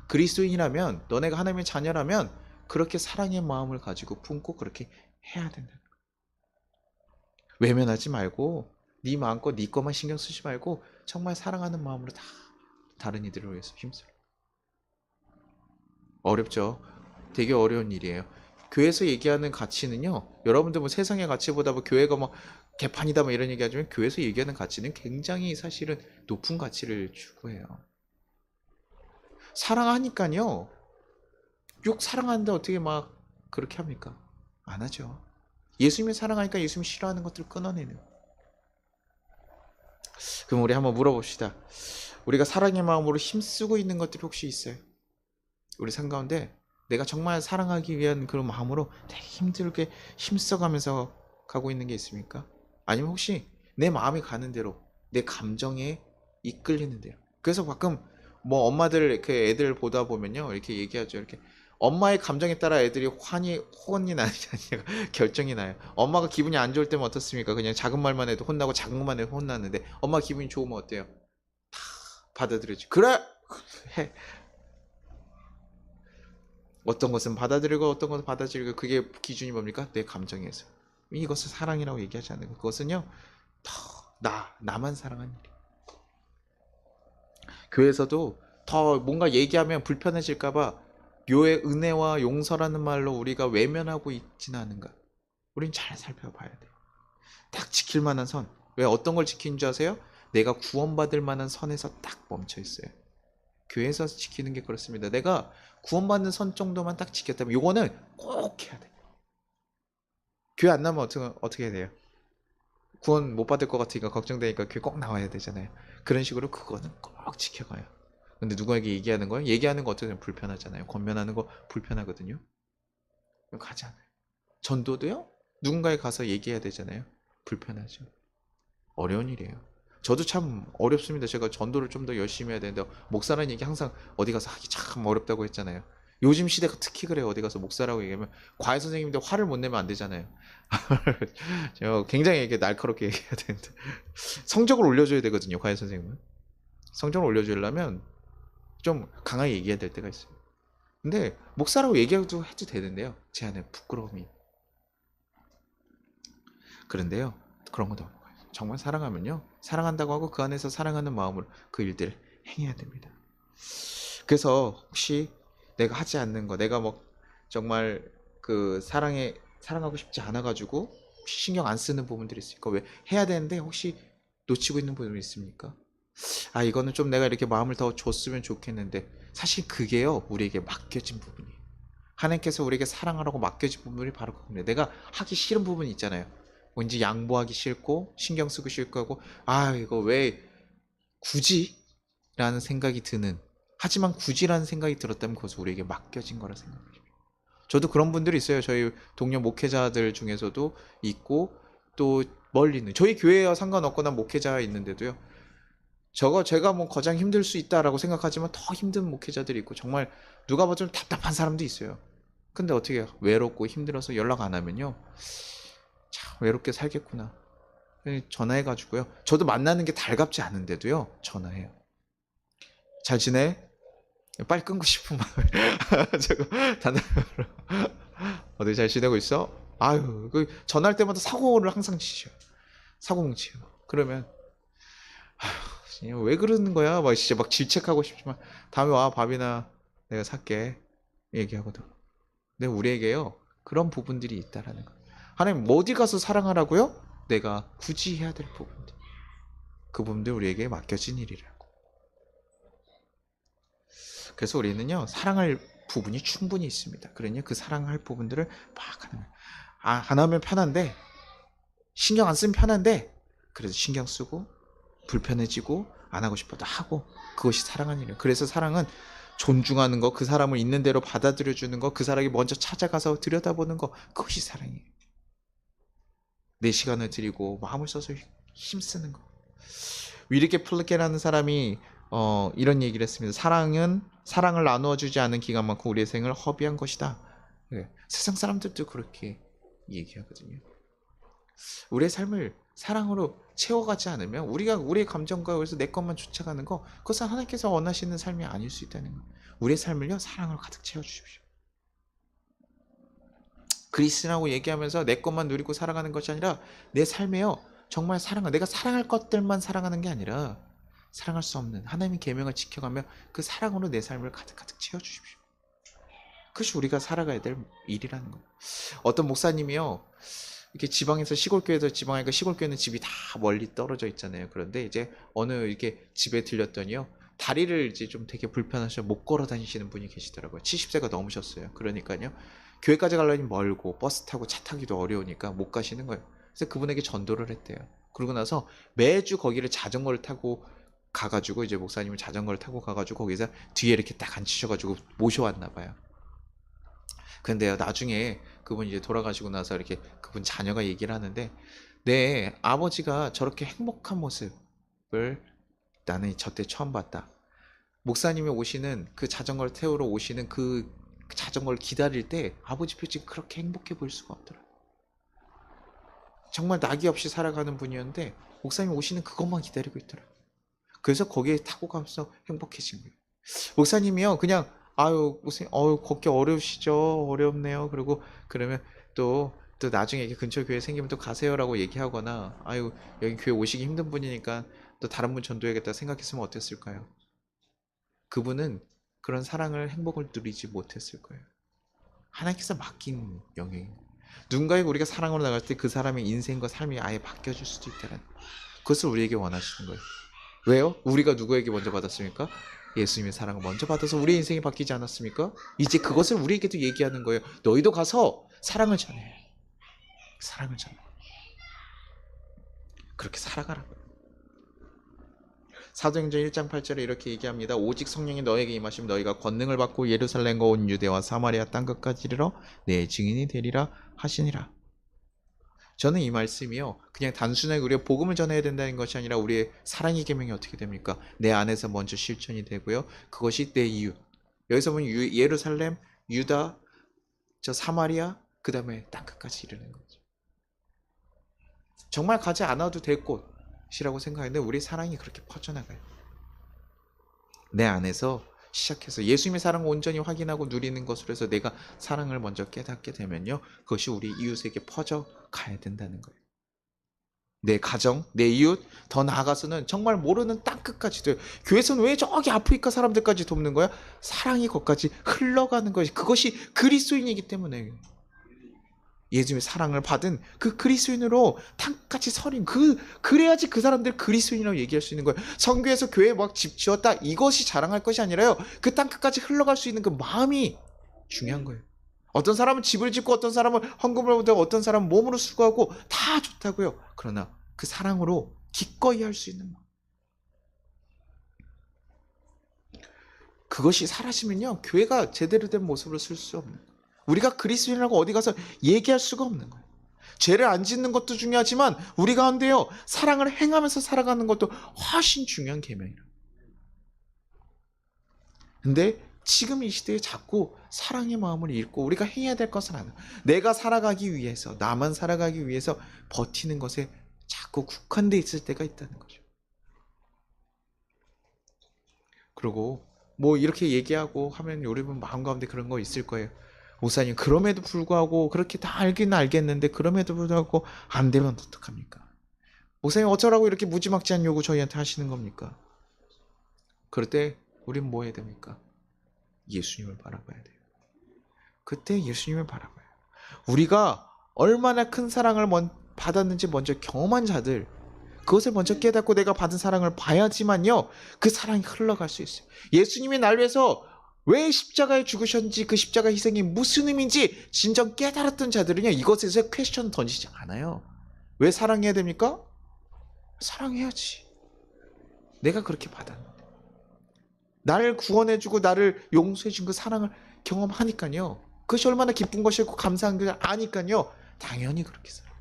그리스도인이라면, 너네가 하나님의 자녀라면 그렇게 사랑의 마음을 가지고 품고 그렇게 해야 된다. 외면하지 말고 네 마음껏 네 것만 신경 쓰지 말고 정말 사랑하는 마음으로 다 다른 이들을 위해서 힘써. 어렵죠. 되게 어려운 일이에요. 교회에서 얘기하는 가치는요, 여러분들 뭐 세상의 가치보다 뭐 교회가 뭐 개판이다 뭐 이런 얘기 하지만 교회에서 얘기하는 가치는 굉장히 사실은 높은 가치를 추구해요. 사랑하니까요. 욕 사랑하는데 어떻게 막 그렇게 합니까? 안 하죠. 예수님이 사랑하니까 예수님이 싫어하는 것들을 끊어내는. 그럼 우리 한번 물어봅시다. 우리가 사랑의 마음으로 힘쓰고 있는 것들이 혹시 있어요? 우리 삶 가운데 내가 정말 사랑하기 위한 그런 마음으로 되게 힘들게 힘써가면서 가고 있는 게 있습니까? 아니면 혹시 내 마음이 가는 대로, 내 감정에 이끌리는 대로. 그래서 가끔 뭐 엄마들 이렇게 애들 보다 보면요, 이렇게 얘기하죠. 이렇게 엄마의 감정에 따라 애들이 혼이 나느냐 아니냐 결정이 나요. 엄마가 기분이 안 좋을 때면 어떻습니까? 그냥 작은 말만 해도 혼나고 작은 말만 해도 혼나는데 엄마 기분이 좋으면 어때요? 받아들여지. 그래! 해. 어떤 것은 받아들이고 어떤 것은 받아들이고, 그게 기준이 뭡니까? 내 감정에서. 이것을 사랑이라고 얘기하지 않는 거. 그것은요, 나만 사랑하는 일이에요. 교회에서도 더 뭔가 얘기하면 불편해질까봐 묘의 은혜와 용서라는 말로 우리가 외면하고 있지는 않은가. 우린 잘 살펴봐야 돼요. 딱 지킬 만한 선. 왜 어떤 걸 지키는 줄 아세요? 내가 구원받을 만한 선에서 딱 멈춰 있어요. 교회에서 지키는 게 그렇습니다. 내가 구원받는 선 정도만 딱 지켰다면 요거는 꼭 해야 돼. 교회 안 나면 어떻게 해야 돼요? 구원 못 받을 것 같으니까 걱정되니까 교회 꼭 나와야 되잖아요. 그런 식으로 그거는 꼭 지켜가요. 근데 누구에게 얘기하는 거예요? 얘기하는 거 어떻게 불편하잖아요. 권면하는 거 불편하거든요. 가지 않아요. 전도도요? 누군가에 가서 얘기해야 되잖아요. 불편하죠. 어려운 일이에요. 저도 참 어렵습니다. 제가 전도를 좀 더 열심히 해야 되는데 목사라는 얘기 항상 어디 가서 하기 참 어렵다고 했잖아요. 요즘 시대가 특히 그래요. 어디 가서 목사라고 얘기하면 과외 선생님인데 화를 못 내면 안 되잖아요. 저 굉장히 이렇게 날카롭게 얘기해야 되는데 성적을 올려줘야 되거든요. 과외 선생님은 성적을 올려주려면 좀 강하게 얘기해야 될 때가 있어요. 근데 목사라고 얘기해도 해도 되는데요. 제 안에 부끄러움이. 그런데요, 그런 것도 없는 거예요. 정말 사랑하면요, 사랑한다고 하고 그 안에서 사랑하는 마음으로 그 일들을 행해야 됩니다. 그래서 혹시 내가 하지 않는 거, 내가 뭐 정말 그 사랑하고 싶지 않아가지고 신경 안 쓰는 부분들이 있을까? 왜 해야 되는데 혹시 놓치고 있는 부분이 있습니까? 아, 이거는 좀 내가 이렇게 마음을 더 줬으면 좋겠는데, 사실 그게요, 우리에게 맡겨진 부분이에요. 하나님께서 우리에게 사랑하라고 맡겨진 부분이 바로 그겁니다. 내가 하기 싫은 부분이 있잖아요. 왠지 양보하기 싫고 신경 쓰고 싫고 하고, 아 이거 왜 굳이? 라는 생각이 드는, 하지만 굳이라는 생각이 들었다면 그것은 우리에게 맡겨진 거라 생각합니다. 저도 그런 분들이 있어요. 저희 동료 목회자들 중에서도 있고, 또 멀리 있는 저희 교회와 상관없거나 목회자가 있는데도요, 제가 뭐 가장 힘들 수 있다라고 생각하지만 더 힘든 목회자들이 있고, 정말 누가 봐도 좀 답답한 사람도 있어요. 근데 어떻게 해요? 외롭고 힘들어서 연락 안 하면요, 참 외롭게 살겠구나. 전화해가지고요, 저도 만나는 게 달갑지 않은데도요 전화해요. 잘 지내? 빨리 끊고 싶은 마음에 제가 단답으로 어디 잘 지내고 있어? 아유, 그 전화할 때마다 사고를 항상 치셔. 사고뭉 치요. 그러면 아휴, 왜 그러는 거야? 막 진짜 막 질책하고 싶지만 다음에 와 밥이나 내가 살게 얘기하거든. 근데 우리에게요 그런 부분들이 있다라는 거. 하나님 뭐 어디 가서 사랑하라고요? 내가 굳이 해야 될 부분들. 그 부분들 우리에게 맡겨진 일이라고. 그래서 우리는요 사랑할 부분이 충분히 있습니다. 그러니 그 사랑할 부분들을 막 하는 거예요. 안 하면 편한데 신경 안 쓰면 편한데 그래도 신경 쓰고 불편해지고 안 하고 싶어도 하고 그것이 사랑하는 일이에요. 그래서 사랑은 존중하는 거, 그 사람을 있는 대로 받아들여 주는 거, 그 사람이 먼저 찾아가서 들여다보는 거, 그것이 사랑이에요. 내 시간을 드리고 마음을 써서 힘쓰는 거. 위르게 플르케라는 사람이 이런 얘기를 했습니다. 사랑은 사랑을 나누어 주지 않은 기간 많고 우리의 생을 허비한 것이다. 네. 세상 사람들도 그렇게 얘기하거든요. 우리의 삶을 사랑으로 채워가지 않으면 우리가 우리의 감정과 그래서 내 것만 쫓아가는 거 그것은 하나님께서 원하시는 삶이 아닐 수 있다는 거예요. 우리의 삶을요 사랑으로 가득 채워주십시오. 그리스도라고 얘기하면서 내 것만 누리고 살아가는 것이 아니라 내 삶에요 정말 사랑을 내가 사랑할 것들만 사랑하는 게 아니라 사랑할 수 없는 하나님의 계명을 지켜가며 그 사랑으로 내 삶을 가득 채워주십시오. 그것이 우리가 살아가야 될 일이라는 거예요. 어떤 목사님이요 이렇게 지방에서 시골교회에서 지방에 그 시골교회는 집이 다 멀리 떨어져 있잖아요. 그런데 이제 어느 이렇게 집에 들렸더니요. 다리를 이제 좀 되게 불편하셔 못 걸어 다니시는 분이 계시더라고요. 70세가 넘으셨어요. 그러니까요. 교회까지 가려니 멀고 버스 타고 차 타기도 어려우니까 못 가시는 거예요. 그래서 그분에게 전도를 했대요. 그러고 나서 매주 거기를 자전거를 타고 가가지고 이제 목사님은 자전거를 타고 가가지고 거기서 뒤에 이렇게 딱 앉히셔가지고 모셔왔나 봐요. 근데요 나중에 그분 이제 돌아가시고 나서 이렇게 그분 자녀가 얘기를 하는데 내 아버지가 저렇게 행복한 모습을 나는 저때 처음 봤다. 목사님이 오시는 그 자전거를 태우러 오시는 그 자전거를 기다릴 때 아버지 표정이 그렇게 행복해 보일 수가 없더라. 정말 낙이 없이 살아가는 분이었는데 목사님 오시는 그것만 기다리고 있더라. 그래서 거기에 타고 가면서 행복해진 거예요. 목사님이요 그냥 아유 무슨 걷기 어려우시죠 어렵네요 그리고 그러면 또 나중에 이렇게 근처 교회 생기면 또 가세요라고 얘기하거나 아유 여기 교회 오시기 힘든 분이니까 또 다른 분 전도해야겠다 생각했으면 어땠을까요? 그분은 그런 사랑을 행복을 누리지 못했을 거예요. 하나님께서 맡긴 영역입니다. 누군가에게 우리가 사랑으로 나갈 때 그 사람의 인생과 삶이 아예 바뀌어질 수도 있다는 그것을 우리에게 원하시는 거예요. 왜요? 우리가 누구에게 먼저 받았습니까? 예수님의 사랑을 먼저 받아서 우리의 인생이 바뀌지 않았습니까? 이제 그것을 우리에게도 얘기하는 거예요. 너희도 가서 사랑을 전해. 사랑을 전해. 그렇게 살아가라고요. 사도행전 1장 8절에 이렇게 얘기합니다. 오직 성령이 너에게 임하시면 너희가 권능을 받고 예루살렘과 온 유대와 사마리아 땅끝까지 이르러 내 증인이 되리라 하시니라. 저는 이 말씀이요 그냥 단순하게 우리가 복음을 전해야 된다는 것이 아니라 우리의 사랑의 계명이 어떻게 됩니까? 내 안에서 먼저 실천이 되고요 그것이 내 이웃 여기서 보면 예루살렘, 유다, 저 사마리아 그 다음에 땅끝까지 이르는 거죠. 정말 가지 않아도 될 곳이라고 생각하는데 우리 사랑이 그렇게 퍼져나가요. 내 안에서 시작해서 예수님의 사랑을 온전히 확인하고 누리는 것으로 해서 내가 사랑을 먼저 깨닫게 되면요 그것이 우리 이웃에게 퍼져 가야 된다는 거예요. 내 가정, 내 이웃, 더 나아가서는 정말 모르는 땅끝까지도 교회에서는 왜 저기 아프리카 사람들까지 돕는 거야? 사랑이 거기까지 흘러가는 것이 그것이 그리스도인이기 때문에 예수님의 사랑을 받은 그 그리스도인으로 땅까지 서린 그래야지 그 사람들 그리스도인이라고 얘기할 수 있는 거예요. 성교에서 교회에 막 집 지었다 이것이 자랑할 것이 아니라요 그 땅끝까지 흘러갈 수 있는 그 마음이 중요한 거예요. 어떤 사람은 집을 짓고 어떤 사람은 헌금을 하고 어떤 사람은 몸으로 수고하고 다 좋다고요. 그러나 그 사랑으로 기꺼이 할 수 있는 마음 그것이 사라지면요 교회가 제대로 된 모습으로 쓸 수 없는 거예요. 우리가 그리스도인이라고 어디 가서 얘기할 수가 없는 거예요. 죄를 안 짓는 것도 중요하지만 우리 가운데요 사랑을 행하면서 살아가는 것도 훨씬 중요한 계명이라. 근데 지금 이 시대에 자꾸 사랑의 마음을 잃고 우리가 해야 될 것은 아니야. 내가 살아가기 위해서 나만 살아가기 위해서 버티는 것에 자꾸 국한돼 있을 때가 있다는 거죠. 그리고 뭐 이렇게 얘기하고 하면 여러분 마음 가운데 그런 거 있을 거예요. 목사님, 그럼에도 불구하고 그렇게 다 알기는 알겠는데 그럼에도 불구하고 안 되면 어떡합니까? 목사님 어쩌라고 이렇게 무지막지한 요구 저희한테 하시는 겁니까? 그럴 때 우린 뭐 해야 됩니까? 예수님을 바라봐야 돼요. 그때 예수님을 바라봐요. 우리가 얼마나 큰 사랑을 받았는지 먼저 경험한 자들, 그것을 먼저 깨닫고 내가 받은 사랑을 봐야지만요, 그 사랑이 흘러갈 수 있어요. 예수님이 날 위해서 왜 십자가에 죽으셨는지, 그 십자가 희생이 무슨 의미인지 진정 깨달았던 자들은요, 이것에 대해서 퀘스천 던지지 않아요. 왜 사랑해야 됩니까? 사랑해야지. 내가 그렇게 받았는데. 나를 구원해주고 나를 용서해준 그 사랑을 경험하니까요, 그것이 얼마나 기쁜 것이고 감사한 걸 아니까요, 당연히 그렇게 살아요.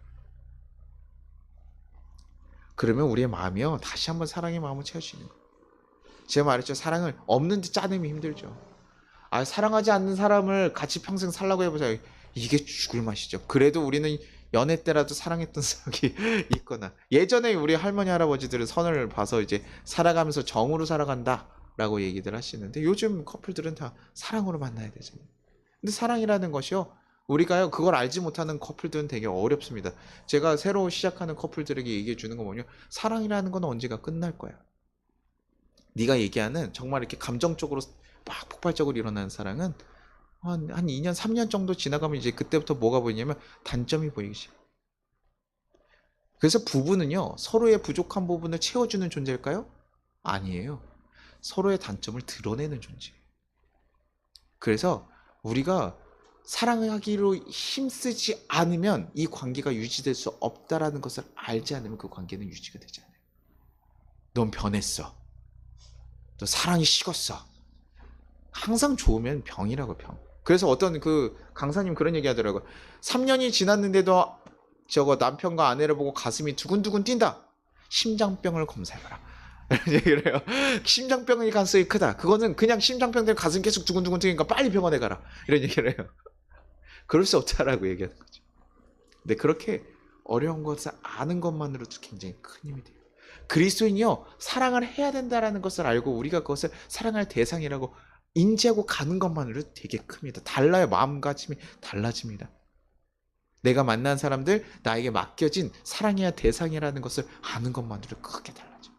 그러면 우리의 마음이요, 다시 한번 사랑의 마음을 채울 수 있는 거예요. 제가 말했죠, 사랑을 없는데 짜내면 힘들죠. 사랑하지 않는 사람을 같이 평생 살라고 해보자, 이게 죽을 맛이죠. 그래도 우리는 연애 때라도 사랑했던 적이 있거나, 예전에 우리 할머니 할아버지들은 선을 봐서 이제 살아가면서 정으로 살아간다 라고 얘기들 하시는데, 요즘 커플들은 다 사랑으로 만나야 되잖아요. 근데 사랑이라는 것이요, 우리가요 그걸 알지 못하는 커플들은 되게 어렵습니다. 제가 새로 시작하는 커플들에게 얘기해 주는 거 뭐냐, 사랑이라는 건 언제가 끝날 거야. 네가 얘기하는 정말 이렇게 감정적으로 막 폭발적으로 일어나는 사랑은 한 2년 3년 정도 지나가면 이제 그때부터 뭐가 보이냐면 단점이 보이기 시작해요. 그래서 부부는요, 서로의 부족한 부분을 채워주는 존재일까요? 아니에요. 서로의 단점을 드러내는 존재예요. 그래서 우리가 사랑하기로 힘쓰지 않으면 이 관계가 유지될 수 없다라는 것을 알지 않으면 그 관계는 유지가 되지 않아요. 넌 변했어. 너 사랑이 식었어. 항상 좋으면 병이라고, 병. 그래서 어떤 그 강사님 그런 얘기 하더라고요. 3년이 지났는데도 저거 남편과 아내를 보고 가슴이 두근두근 뛴다. 심장병을 검사해봐라. 이런 얘기를 해요. 심장병의 가능성이 크다. 그거는 그냥 심장병 때문에 가슴 계속 두근두근 뛰니까 빨리 병원에 가라. 이런 얘기를 해요. 그럴 수 없다라고 얘기하는 거죠. 근데 그렇게 어려운 것을 아는 것만으로도 굉장히 큰 힘이 돼요. 그리스도인이요, 사랑을 해야 된다라는 것을 알고 우리가 그것을 사랑할 대상이라고 인지하고 가는 것만으로도 되게 큽니다. 달라요. 마음가짐이 달라집니다. 내가 만난 사람들, 나에게 맡겨진 사랑해야 대상이라는 것을 아는 것만으로도 크게 달라져.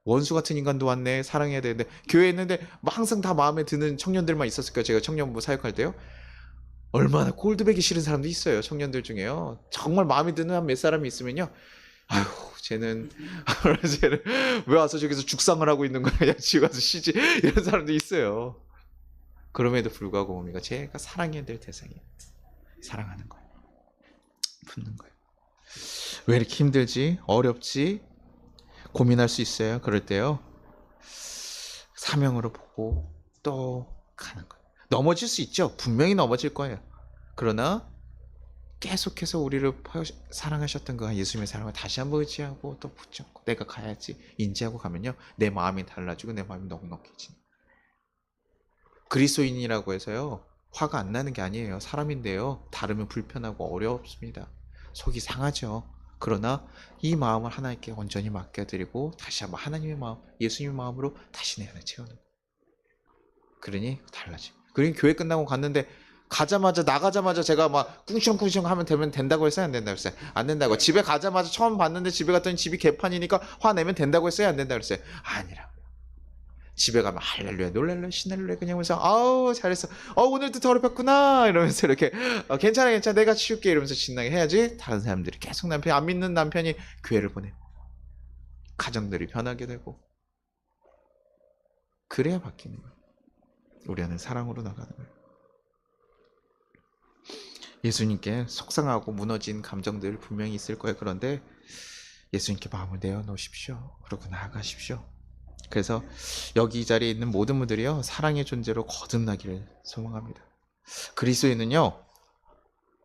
원수 같은 인간도 왔네, 사랑해야 되는데, 교회에 있는데 항상 다 마음에 드는 청년들만 있었을까요? 제가 청년부 사역할 때요, 얼마나 꼴드배기 싫은 사람도 있어요. 청년들 중에요, 정말 마음에 드는 한 몇 사람이 있으면요, 아휴, 쟤는 왜 와서 저기서 죽상을 하고 있는 거야, 그냥 집에 가서 쉬지, 이런 사람도 있어요. 그럼에도 불구하고 뭡니까? 제가 사랑해야 될 대상이에요. 사랑하는 거예요. 붙는 거예요. 왜 이렇게 힘들지? 어렵지? 고민할 수 있어요. 그럴 때요, 사명으로 보고 또 가는 거예요. 넘어질 수 있죠. 분명히 넘어질 거예요. 그러나 계속해서 우리를 사랑하셨던 그 예수님의 사랑을 다시 한번 의지하고 또 붙잡고 내가 가야지 인지하고 가면요, 내 마음이 달라지고 내 마음이 넉넉해지는. 그리스도인이라고 해서요 화가 안 나는 게 아니에요. 사람인데요, 다르면 불편하고 어렵습니다. 속이 상하죠. 그러나 이 마음을 하나님께 온전히 맡겨드리고 다시 한번 하나님의 마음, 예수님의 마음으로 다시 내 안에 채우는 거예요. 그러니 달라져요. 그러니 교회 끝나고 갔는데 나가자마자 제가 막 꿍시렁꿍시렁 하면 된다고 했어요? 안 된다고 했어요? 안 된다고. 집에 가자마자 처음 봤는데 집에 갔더니 집이 개판이니까 화내면 된다고 했어요? 안 된다고 했어요? 아니라고요. 집에 가면 할렐루야, 놀랄루야, 신할렐루야 그냥 하면서 아우 잘했어, 오늘도 더럽혔구나 이러면서 이렇게 괜찮아 내가 치울게 이러면서 신나게 해야지, 다른 사람들이 계속 남편이 안 믿는 남편이 교회를 보내고 가정들이 변하게 되고, 그래야 바뀌는 거예요. 우리 안에 사랑으로 나가는 거예요. 예수님께 속상하고 무너진 감정들 분명히 있을 거예요. 그런데 예수님께 마음을 내어놓으십시오. 그러고 나아가십시오. 그래서 여기 이 자리에 있는 모든 분들이요, 사랑의 존재로 거듭나기를 소망합니다. 그리스도인은요,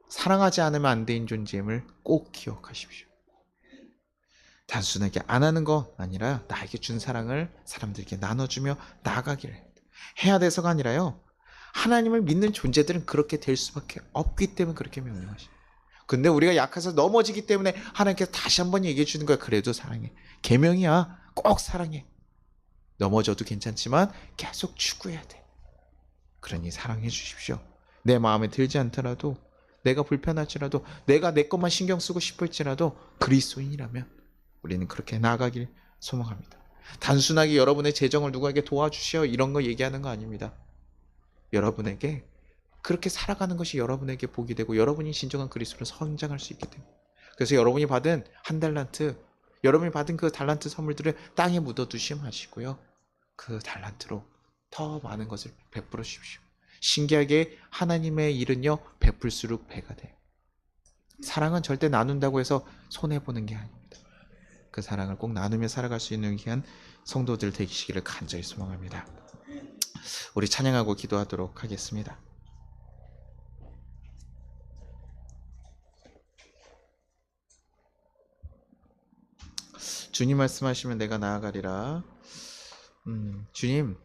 사랑하지 않으면 안 되는 존재임을 꼭 기억하십시오. 단순하게 안 하는 거 아니라 나에게 준 사랑을 사람들에게 나눠주며 나아가기를 해야 돼서가 아니라요, 하나님을 믿는 존재들은 그렇게 될 수밖에 없기 때문에 그렇게 명령하시죠. 근데 우리가 약해서 넘어지기 때문에 하나님께서 다시 한번 얘기해 주는 거야. 그래도 사랑해. 계명이야. 꼭 사랑해. 넘어져도 괜찮지만 계속 추구해야 돼. 그러니 사랑해 주십시오. 내 마음에 들지 않더라도, 내가 불편할지라도, 내가 내 것만 신경 쓰고 싶을지라도 그리스도인이라면 우리는 그렇게 나아가길 소망합니다. 단순하게 여러분의 재정을 누구에게 도와주시오 이런 거 얘기하는 거 아닙니다. 여러분에게 그렇게 살아가는 것이 여러분에게 복이 되고 여러분이 진정한 그리스도로 성장할 수 있기 때문에. 그래서 여러분이 받은 한 달란트, 여러분이 받은 그 달란트 선물들을 땅에 묻어두지 마시고요, 그 달란트로 더 많은 것을 베풀어 주십시오. 신기하게 하나님의 일은요, 베풀수록 배가 돼요. 사랑은 절대 나눈다고 해서 손해보는 게 아닙니다. 그 사랑을 꼭 나누며 살아갈 수 있는 귀한 성도들 되시기를 간절히 소망합니다. 우리 찬양하고 기도하도록 하겠습니다. 주님 말씀하시면 내가 나아가리라. 주님,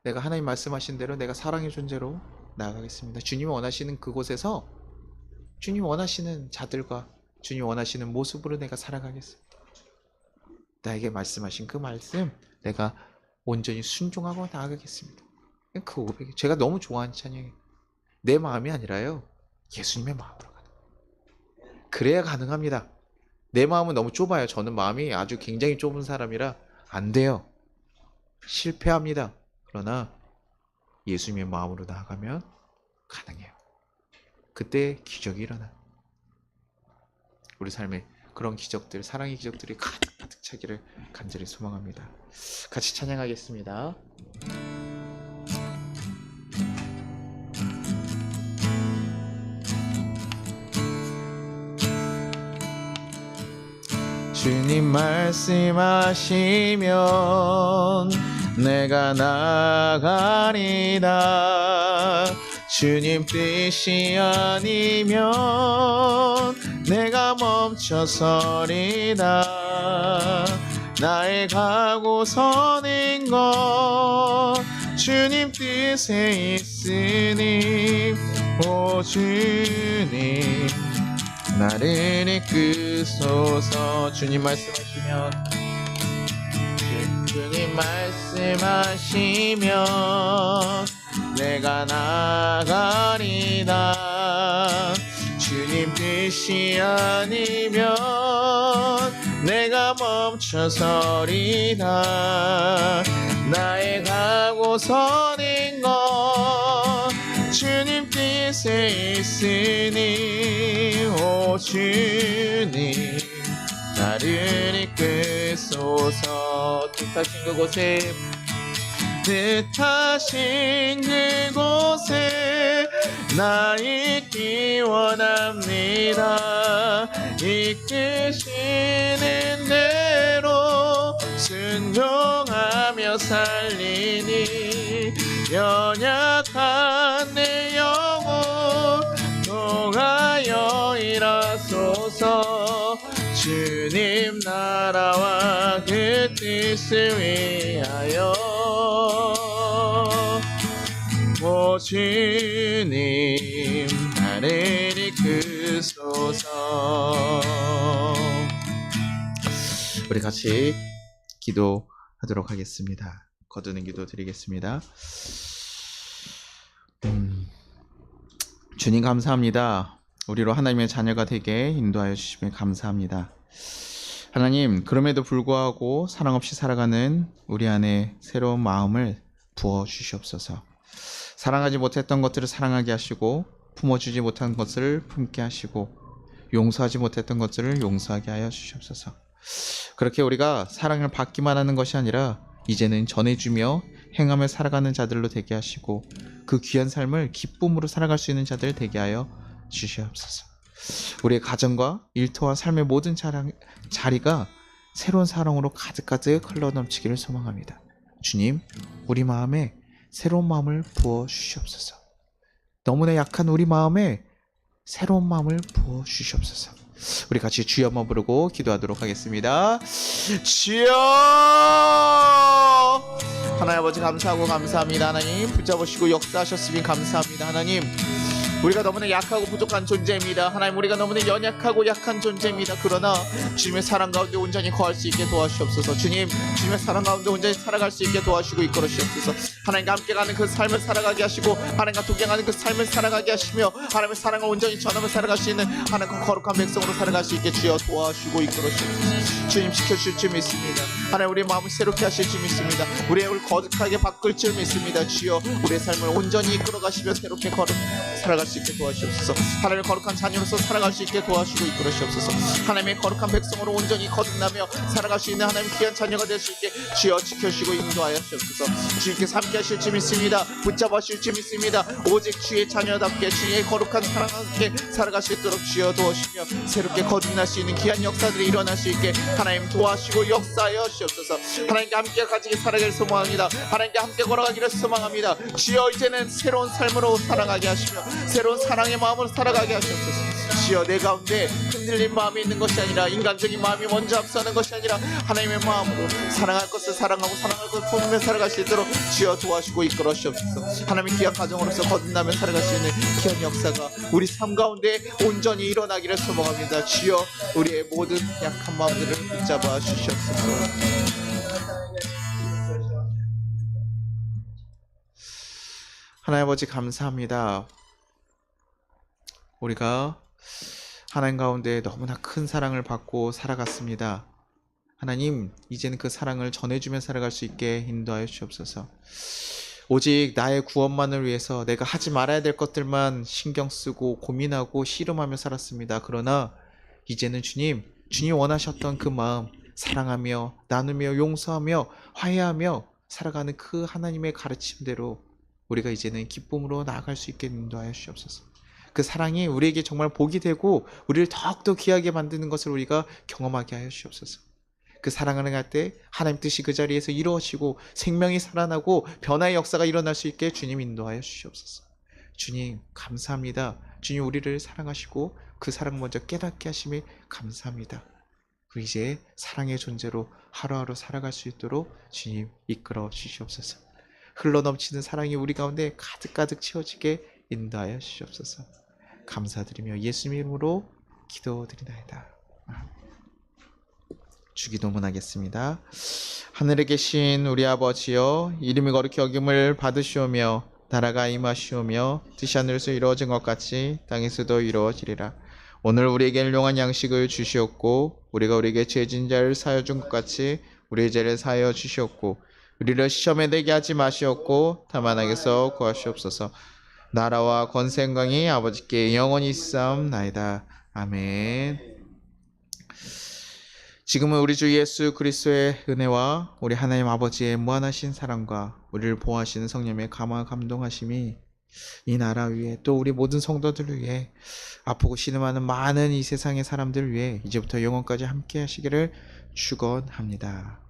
내가 하나님 말씀하신 대로 내가 사랑의 존재로 나아가겠습니다. 주님이 원하시는 그곳에서 주님 원하시는 자들과 주님 원하시는 모습으로 내가 살아가겠습니다. 나에게 말씀하신 그 말씀 내가 온전히 순종하고 나아가겠습니다. 그 고백이 제가 너무 좋아하는 찬양이에요. 내 마음이 아니라요, 예수님의 마음으로 가는 거예요. 그래야 가능합니다. 내 마음은 너무 좁아요. 저는 마음이 아주 굉장히 좁은 사람이라 안 돼요. 실패합니다. 그러나 예수님의 마음으로 나아가면 가능해요. 그때 기적이 일어나요. 우리 삶에 그런 기적들, 사랑의 기적들이 가득 차기를 간절히 소망합니다. 같이 찬양하겠습니다. 주님 말씀하시면 내가 나가리다. 주님 뜻이 아니면 내가 멈춰서리다. 나의 가고 서는 것 주님 뜻에 있으니 오 주님 나를 이끄소서. 주님 말씀하시면 주님 말씀하시면 내가 나가리다. 주님 뜻이 아니면 내가 멈춰서리다. 나의 가고 서는 것 주님 뜻에 있으니 오 주님 나를 이끄소서. 뜻하신 그곳에 뜻하신 그곳에 나 있기 원합니다. 이끄시는 대로 순종하며 살리니 연약한 내 영혼 통하여 일하소서. 주님 나라와 그 뜻을 위하여 오 주님 나를 이끄소서. 우리 같이 기도하도록 하겠습니다. 거두는 기도 드리겠습니다. 주님 감사합니다. 우리로 하나님의 자녀가 되게 인도하여 주시면 감사합니다. 하나님, 그럼에도 불구하고 사랑 없이 살아가는 우리 안에 새로운 마음을 부어 주시옵소서. 사랑하지 못했던 것들을 사랑하게 하시고, 품어주지 못한 것을 품게 하시고, 용서하지 못했던 것들을 용서하게 하여 주시옵소서. 그렇게 우리가 사랑을 받기만 하는 것이 아니라 이제는 전해주며 행하며 살아가는 자들로 되게 하시고, 그 귀한 삶을 기쁨으로 살아갈 수 있는 자들 되게 하여 주시옵소서. 우리의 가정과 일터와 삶의 모든 자리가 새로운 사랑으로 가득가득 흘러넘치기를 소망합니다. 주님, 우리 마음에 새로운 마음을 부어 주시옵소서. 너무나 약한 우리 마음에 새로운 마음을 부어 주시옵소서. 우리 같이 주여 한번 부르고 기도하도록 하겠습니다. 주여! 하나님 아버지 감사하고 감사합니다. 하나님 붙잡으시고 역사하셨으니 감사합니다. 하나님 우리가 너무나 약하고 부족한 존재입니다. 하나님, 우리가 너무나 연약하고 약한 존재입니다. 그러나 주님의 사랑 가운데 온전히 거할 수 있게 도와주시옵소서. 주님, 주님의 사랑 가운데 온전히 살아갈 수 있게 도와주시고 이끌어 주시옵소서. 하나님과 함께 가는 그 삶을 살아가게 하시고 하나님과 동행하는 그 삶을 살아가게 하시며 하나님의 사랑을 온전히 전하며 살아갈 수 있는 하나님 그 거룩한 백성으로 살아갈 수 있게 주여 도와주시고 이끌어 주시옵소서. 주님, 지켜주실 줄 믿습니다. 하나님, 우리의 마음을 새롭게 하실 줄 믿습니다. 우리의 얼굴 거듭하게 바꿀 줄 믿습니다. 주여, 우리의 삶을 온전히 이끌어 가시며 새롭게 살아갈 수 있게 도와주시옵소서. 하나님의 거룩한 자녀로서 살아갈 수 있게 도와주시고 이끌어 주시옵소서. 하나님의 거룩한 백성으로 온전히 거듭나며 살아갈 수 있는 하나님의 귀한 자녀가 될 수 있게 주여 지켜주시고 인도하여 주옵소서. 주님께서 함께 하실 줄 믿습니다. 붙잡아 주실 줄 믿습니다. 오직 주의 자녀답게 주의 거룩한 사랑과 함께 살아갈 수 있도록 주여 도와주시며 새롭게 거듭날 수 있는 귀한 역사들이 일어날 수 있게 하나님 도와주시고 역사하여 주옵소서. 하나님과 함께 가지게 살아가기를 소망합니다. 하나님과 함께 걸어가기를 소망합니다. 주여, 이제는 새로운 삶으로 살아가게 하시며 새로운 사랑의 마음으로 살아가게 하시옵소서. 주여, 내 가운데 흔들린 마음이 있는 것이 아니라 인간적인 마음이 먼저 앞서는 것이 아니라 하나님의 마음으로 사랑할 것을 사랑하고 사랑할 것을 품으며 살아갈 수 있도록 주여 도와주고 이끌어 주옵소서. 하나님의 귀한 가정으로서 거듭나며 살아갈 수 있는 귀한 역사가 우리 삶 가운데 온전히 일어나기를 소망합니다. 주여, 우리의 모든 약한 마음들을 붙잡아 주시옵소서. 하나님 아버지, 감사합니다. 우리가 하나님 가운데 너무나 큰 사랑을 받고 살아갔습니다. 하나님, 이제는 그 사랑을 전해주며 살아갈 수 있게 인도하여 주옵소서. 오직 나의 구원만을 위해서 내가 하지 말아야 될 것들만 신경 쓰고 고민하고 씨름하며 살았습니다. 그러나 이제는 주님이 원하셨던 그 마음, 사랑하며 나누며 용서하며 화해하며 살아가는 그 하나님의 가르침대로 우리가 이제는 기쁨으로 나아갈 수 있게 인도하여 주옵소서. 그 사랑이 우리에게 정말 복이 되고 우리를 더욱더 귀하게 만드는 것을 우리가 경험하게 하여 주옵소서. 그 사랑을 행할 때 하나님 뜻이 그 자리에서 이루어지고 생명이 살아나고 변화의 역사가 일어날 수 있게 주님 인도하여 주시옵소서. 주님, 감사합니다. 주님, 우리를 사랑하시고 그 사랑 먼저 깨닫게 하심에 감사합니다. 우리 이제 사랑의 존재로 하루하루 살아갈 수 있도록 주님 이끌어 주시옵소서. 흘러넘치는 사랑이 우리 가운데 가득가득 채워지게 인도하여 주시옵소서. 감사드리며 예수님 이름으로 기도드리나이다. 주기도문하겠습니다. 하늘에 계신 우리 아버지여, 이름이 거룩히 여김을 받으시오며 나라가 임하시오며 뜻이 하늘에서 이루어진 것 같이 땅에서도 이루어지리라. 오늘 우리에게 일용할 양식을 주시옵고 우리가 우리에게 죄진 자를 사하여 준 것 같이 우리의 죄를 사하여 주시옵고 우리를 시험에 들게 하지 마시옵고 다만 악에서 구하시옵소서. 나라와 권세 영광이 아버지께 영원히 있사옵나이다. 아멘. 지금은 우리 주 예수 그리스도의 은혜와 우리 하나님 아버지의 무한하신 사랑과 우리를 보호하시는 성령의 감화 감동하심이 이 나라 위에 또 우리 모든 성도들을 위해 아프고 신음하는 많은 이 세상의 사람들을 위해 이제부터 영원까지 함께 하시기를 축원합니다.